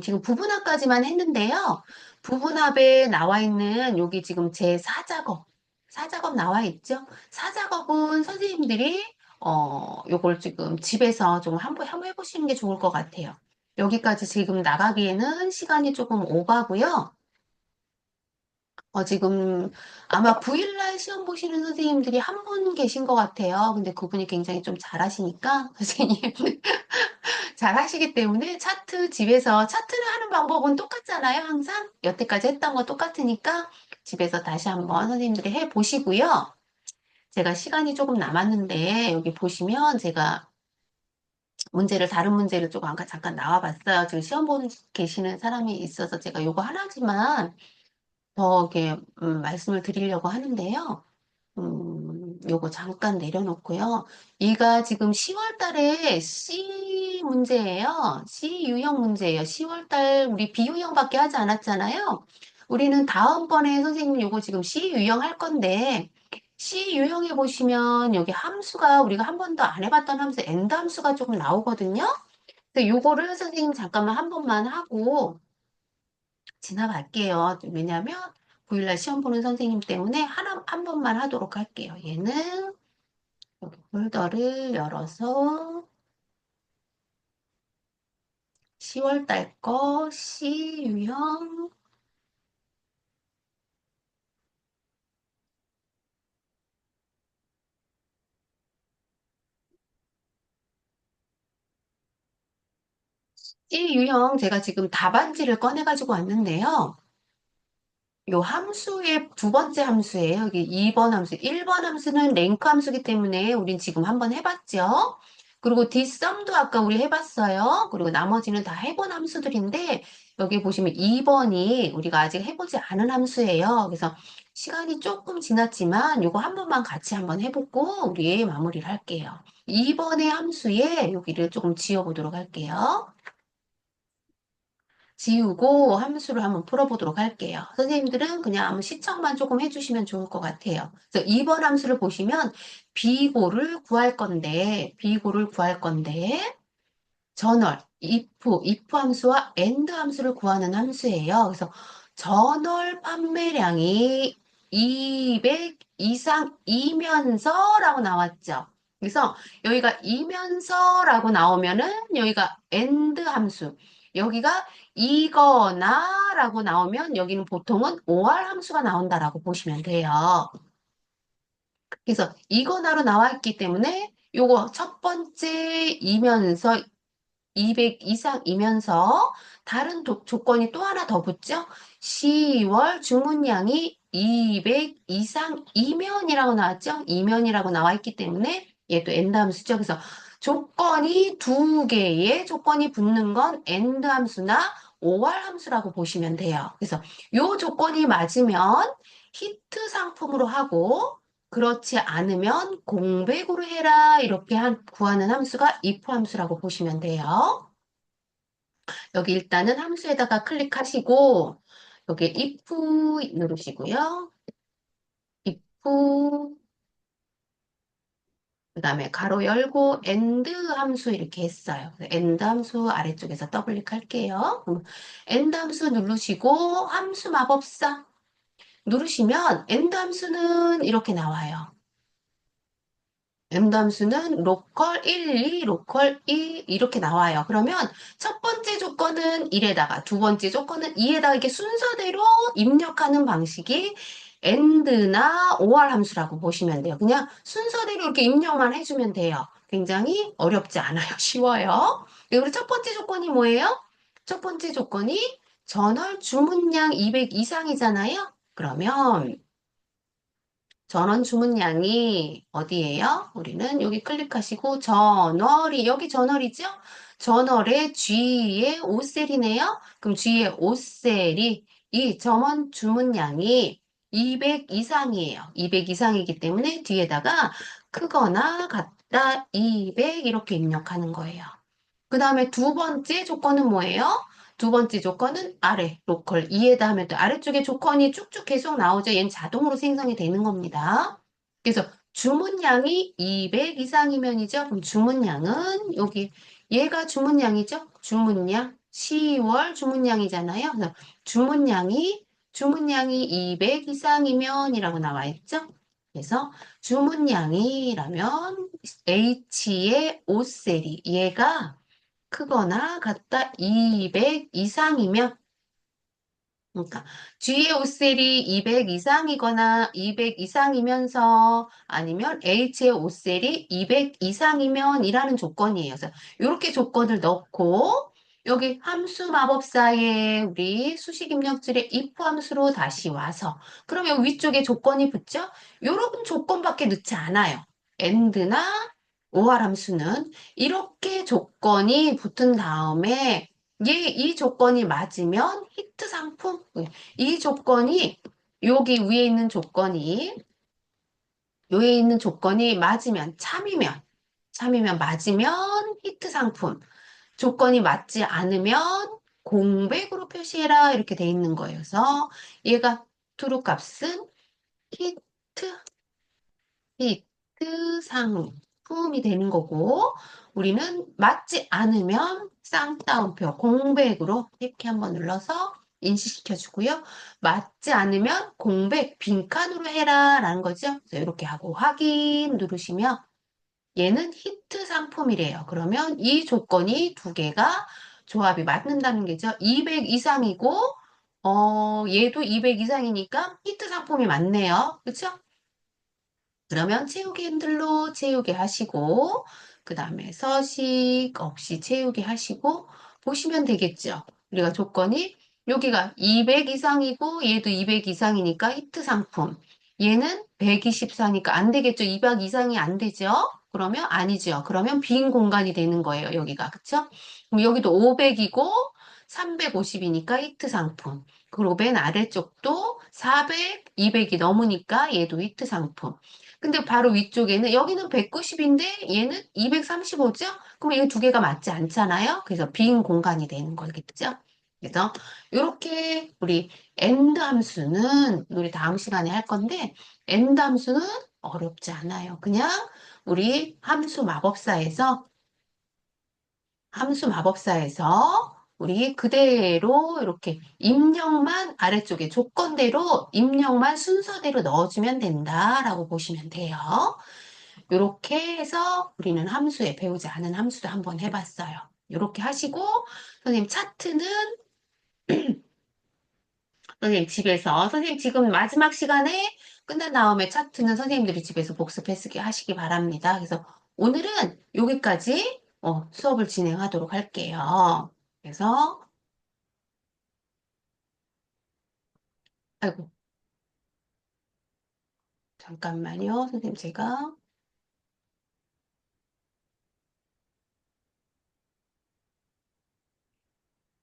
[SPEAKER 1] 지금 부분합까지만 했는데요. 부분합에 나와 있는 여기 지금 제 4작업, 4작업 나와 있죠? 4작업은 선생님들이 요걸 지금 집에서 좀 한번 해보시는 게 좋을 것 같아요. 여기까지 지금 나가기에는 시간이 조금 오바고요. 지금 아마 9일날 시험 보시는 선생님들이 한 분 계신 것 같아요. 근데 그분이 굉장히 좀 잘하시니까 선생님 잘하시기 때문에 집에서 차트를 하는 방법은 똑같잖아요. 항상 여태까지 했던 거 똑같으니까 집에서 다시 한번 선생님들이 해 보시고요. 제가 시간이 조금 남았는데 여기 보시면 제가 다른 문제를 조금 아까 잠깐 나와 봤어요. 지금 시험 보는 계시는 사람이 있어서 제가 요거 하나지만 더 이렇게 말씀을 드리려고 하는데요. 요거 잠깐 내려놓고요. 얘가 지금 10월 달에 C 문제예요. C 유형 문제예요. 10월 달 우리 B 유형밖에 하지 않았잖아요. 우리는 다음번에 선생님 요거 지금 C 유형 할 건데 C 유형에 보시면 여기 함수가 우리가 한 번도 안 해봤던 함수 엔드 함수가 조금 나오거든요. 근데 요거를 선생님 잠깐만 한 번만 하고 지나갈게요. 왜냐면 9일날 시험 보는 선생님 때문에 한 번만 하도록 할게요. 얘는 여기 폴더를 열어서 10월 달 거 C 유형 C 유형 제가 지금 답안지를 꺼내가지고 왔는데요. 요 함수의 두 번째 함수예요. 여기 2번 함수, 1번 함수는 랭크 함수기 때문에 우린 지금 한번 해봤죠. 그리고 뒷썸도 아까 우리 해봤어요. 그리고 나머지는 다 해본 함수들인데 여기 보시면 2번이 우리가 아직 해보지 않은 함수예요. 그래서 시간이 조금 지났지만 요거 한 번만 같이 한번 해보고 우리 마무리를 할게요. 2번의 함수에 여기를 조금 지워보도록 할게요. 지우고 함수를 한번 풀어보도록 할게요. 선생님들은 그냥 한번 시청만 조금 해주시면 좋을 것 같아요. 그래서 2번 함수를 보시면 비고를 구할 건데 if 함수와 and 함수를 구하는 함수예요. 그래서 전월 판매량이 200 이상이면서라고 나왔죠. 그래서 여기가 이면서라고 나오면은 여기가 and 함수, 여기가 이거나라고 나오면 여기는 보통은 or 함수가 나온다라고 보시면 돼요. 그래서 이거나로 나와 있기 때문에 요거 첫 번째이면서 200 이상이면서 다른 조건이 또 하나 더 붙죠? 10월 주문량이 200 이상이면이라고 나왔죠? 이면이라고 나와 있기 때문에 얘도 엔드 함수죠. 그래서 조건이 두 개의 조건이 붙는 건 엔드 함수나 or 함수라고 보시면 돼요. 그래서 요 조건이 맞으면 히트 상품으로 하고 그렇지 않으면 공백으로 해라 이렇게 구하는 함수가 if 함수라고 보시면 돼요. 여기 일단은 함수에다가 클릭하시고 여기 if 누르시고요. if 그다음에 가로 열고 and 함수 이렇게 했어요. and 함수 아래쪽에서 더블 클릭할게요. and 함수 누르시고 함수 마법사 누르시면 and 함수는 이렇게 나와요. M-함수는 로컬 1, 2, 로컬 2 이렇게 나와요. 그러면 첫 번째 조건은 1에다가 두 번째 조건은 2에다가 이렇게 순서대로 입력하는 방식이 AND나 OR 함수라고 보시면 돼요. 그냥 순서대로 이렇게 입력만 해주면 돼요. 굉장히 어렵지 않아요. 쉬워요. 그리고 첫 번째 조건이 뭐예요? 첫 번째 조건이 전월 주문량 200 이상이잖아요. 그러면 전원 주문량이 어디예요? 우리는 여기 클릭하시고 전월이 여기 전월이죠? 전월의 G의 5셀이네요. 그럼 G의 5셀이 이 전원 주문량이 200 이상이에요. 200 이상이기 때문에 뒤에다가 크거나 같다 200 이렇게 입력하는 거예요. 그 다음에 두 번째 조건은 뭐예요? 두 번째 조건은 아래, 로컬 2에다 하면 또 아래쪽에 조건이 쭉쭉 계속 나오죠. 얘는 자동으로 생성이 되는 겁니다. 그래서 주문량이 200 이상이면이죠. 그럼 주문량은 여기 얘가 주문량이죠. 주문량 10월 주문량이잖아요. 그래서 주문량이 200 이상이면이라고 나와 있죠. 그래서 주문량이라면 H의 5셀이 얘가 크거나 같다 200 이상이면 그러니까 G의 옷셀이 200 이상이거나 200 이상이면서 아니면 H의 옷셀이 200 이상이면이라는 조건이에요. 그래서 이렇게 조건을 넣고 여기 함수 마법사의 우리 수식 입력줄의 if 함수로 다시 와서 그러면 위쪽에 조건이 붙죠? 이런 조건밖에 넣지 않아요. and나 or 함수는 이렇게 조건이 붙은 다음에 이 조건이 맞으면 히트 상품. 이 조건이 여기 위에 있는 조건이 맞으면 참이면 맞으면 히트 상품. 조건이 맞지 않으면 공백으로 표시해라 이렇게 돼 있는 거예요. 그래서 얘가 true 값은 히트 히트 상품이 되는 거고 우리는 맞지 않으면 쌍따옴표 공백으로 이렇게 한번 눌러서 인식시켜 주고요. 맞지 않으면 공백 빈칸으로 해라 라는 거죠. 그래서 이렇게 하고 확인 누르시면 얘는 히트 상품이래요. 그러면 이 조건이 두 개가 조합이 맞는다는 게죠. 200 이상이고 얘도 200 이상이니까 히트 상품이 맞네요. 그렇죠? 그러면 채우기 핸들로 채우게 하시고, 그 다음에 서식 없이 채우게 하시고, 보시면 되겠죠. 우리가 조건이, 여기가 200 이상이고, 얘도 200 이상이니까 히트 상품. 얘는 124니까 안 되겠죠. 200 이상이 안 되죠. 그러면 아니죠. 그러면 빈 공간이 되는 거예요. 여기가. 그쵸? 그럼 여기도 500이고, 350이니까 히트 상품. 그리고 맨 아래쪽도 400, 200이 넘으니까 얘도 히트 상품. 근데 바로 위쪽에는 여기는 190인데 얘는 235죠? 그럼 이 두 개가 맞지 않잖아요? 그래서 빈 공간이 되는 거겠죠? 그래서 이렇게 우리 AND 함수는 우리 다음 시간에 할 건데 AND 함수는 어렵지 않아요. 그냥 우리 함수 마법사에서 우리 그대로 이렇게 입력만 아래쪽에 조건대로 입력만 순서대로 넣어주면 된다라고 보시면 돼요. 이렇게 해서 우리는 함수에 배우지 않은 함수도 한번 해봤어요. 이렇게 하시고 선생님 차트는 선생님 집에서 선생님 지금 마지막 시간에 끝난 다음에 차트는 선생님들이 집에서 복습해 쓰기 하시기 바랍니다. 그래서 오늘은 여기까지 수업을 진행하도록 할게요. 그래서 아이고 잠깐만요. 선생님 제가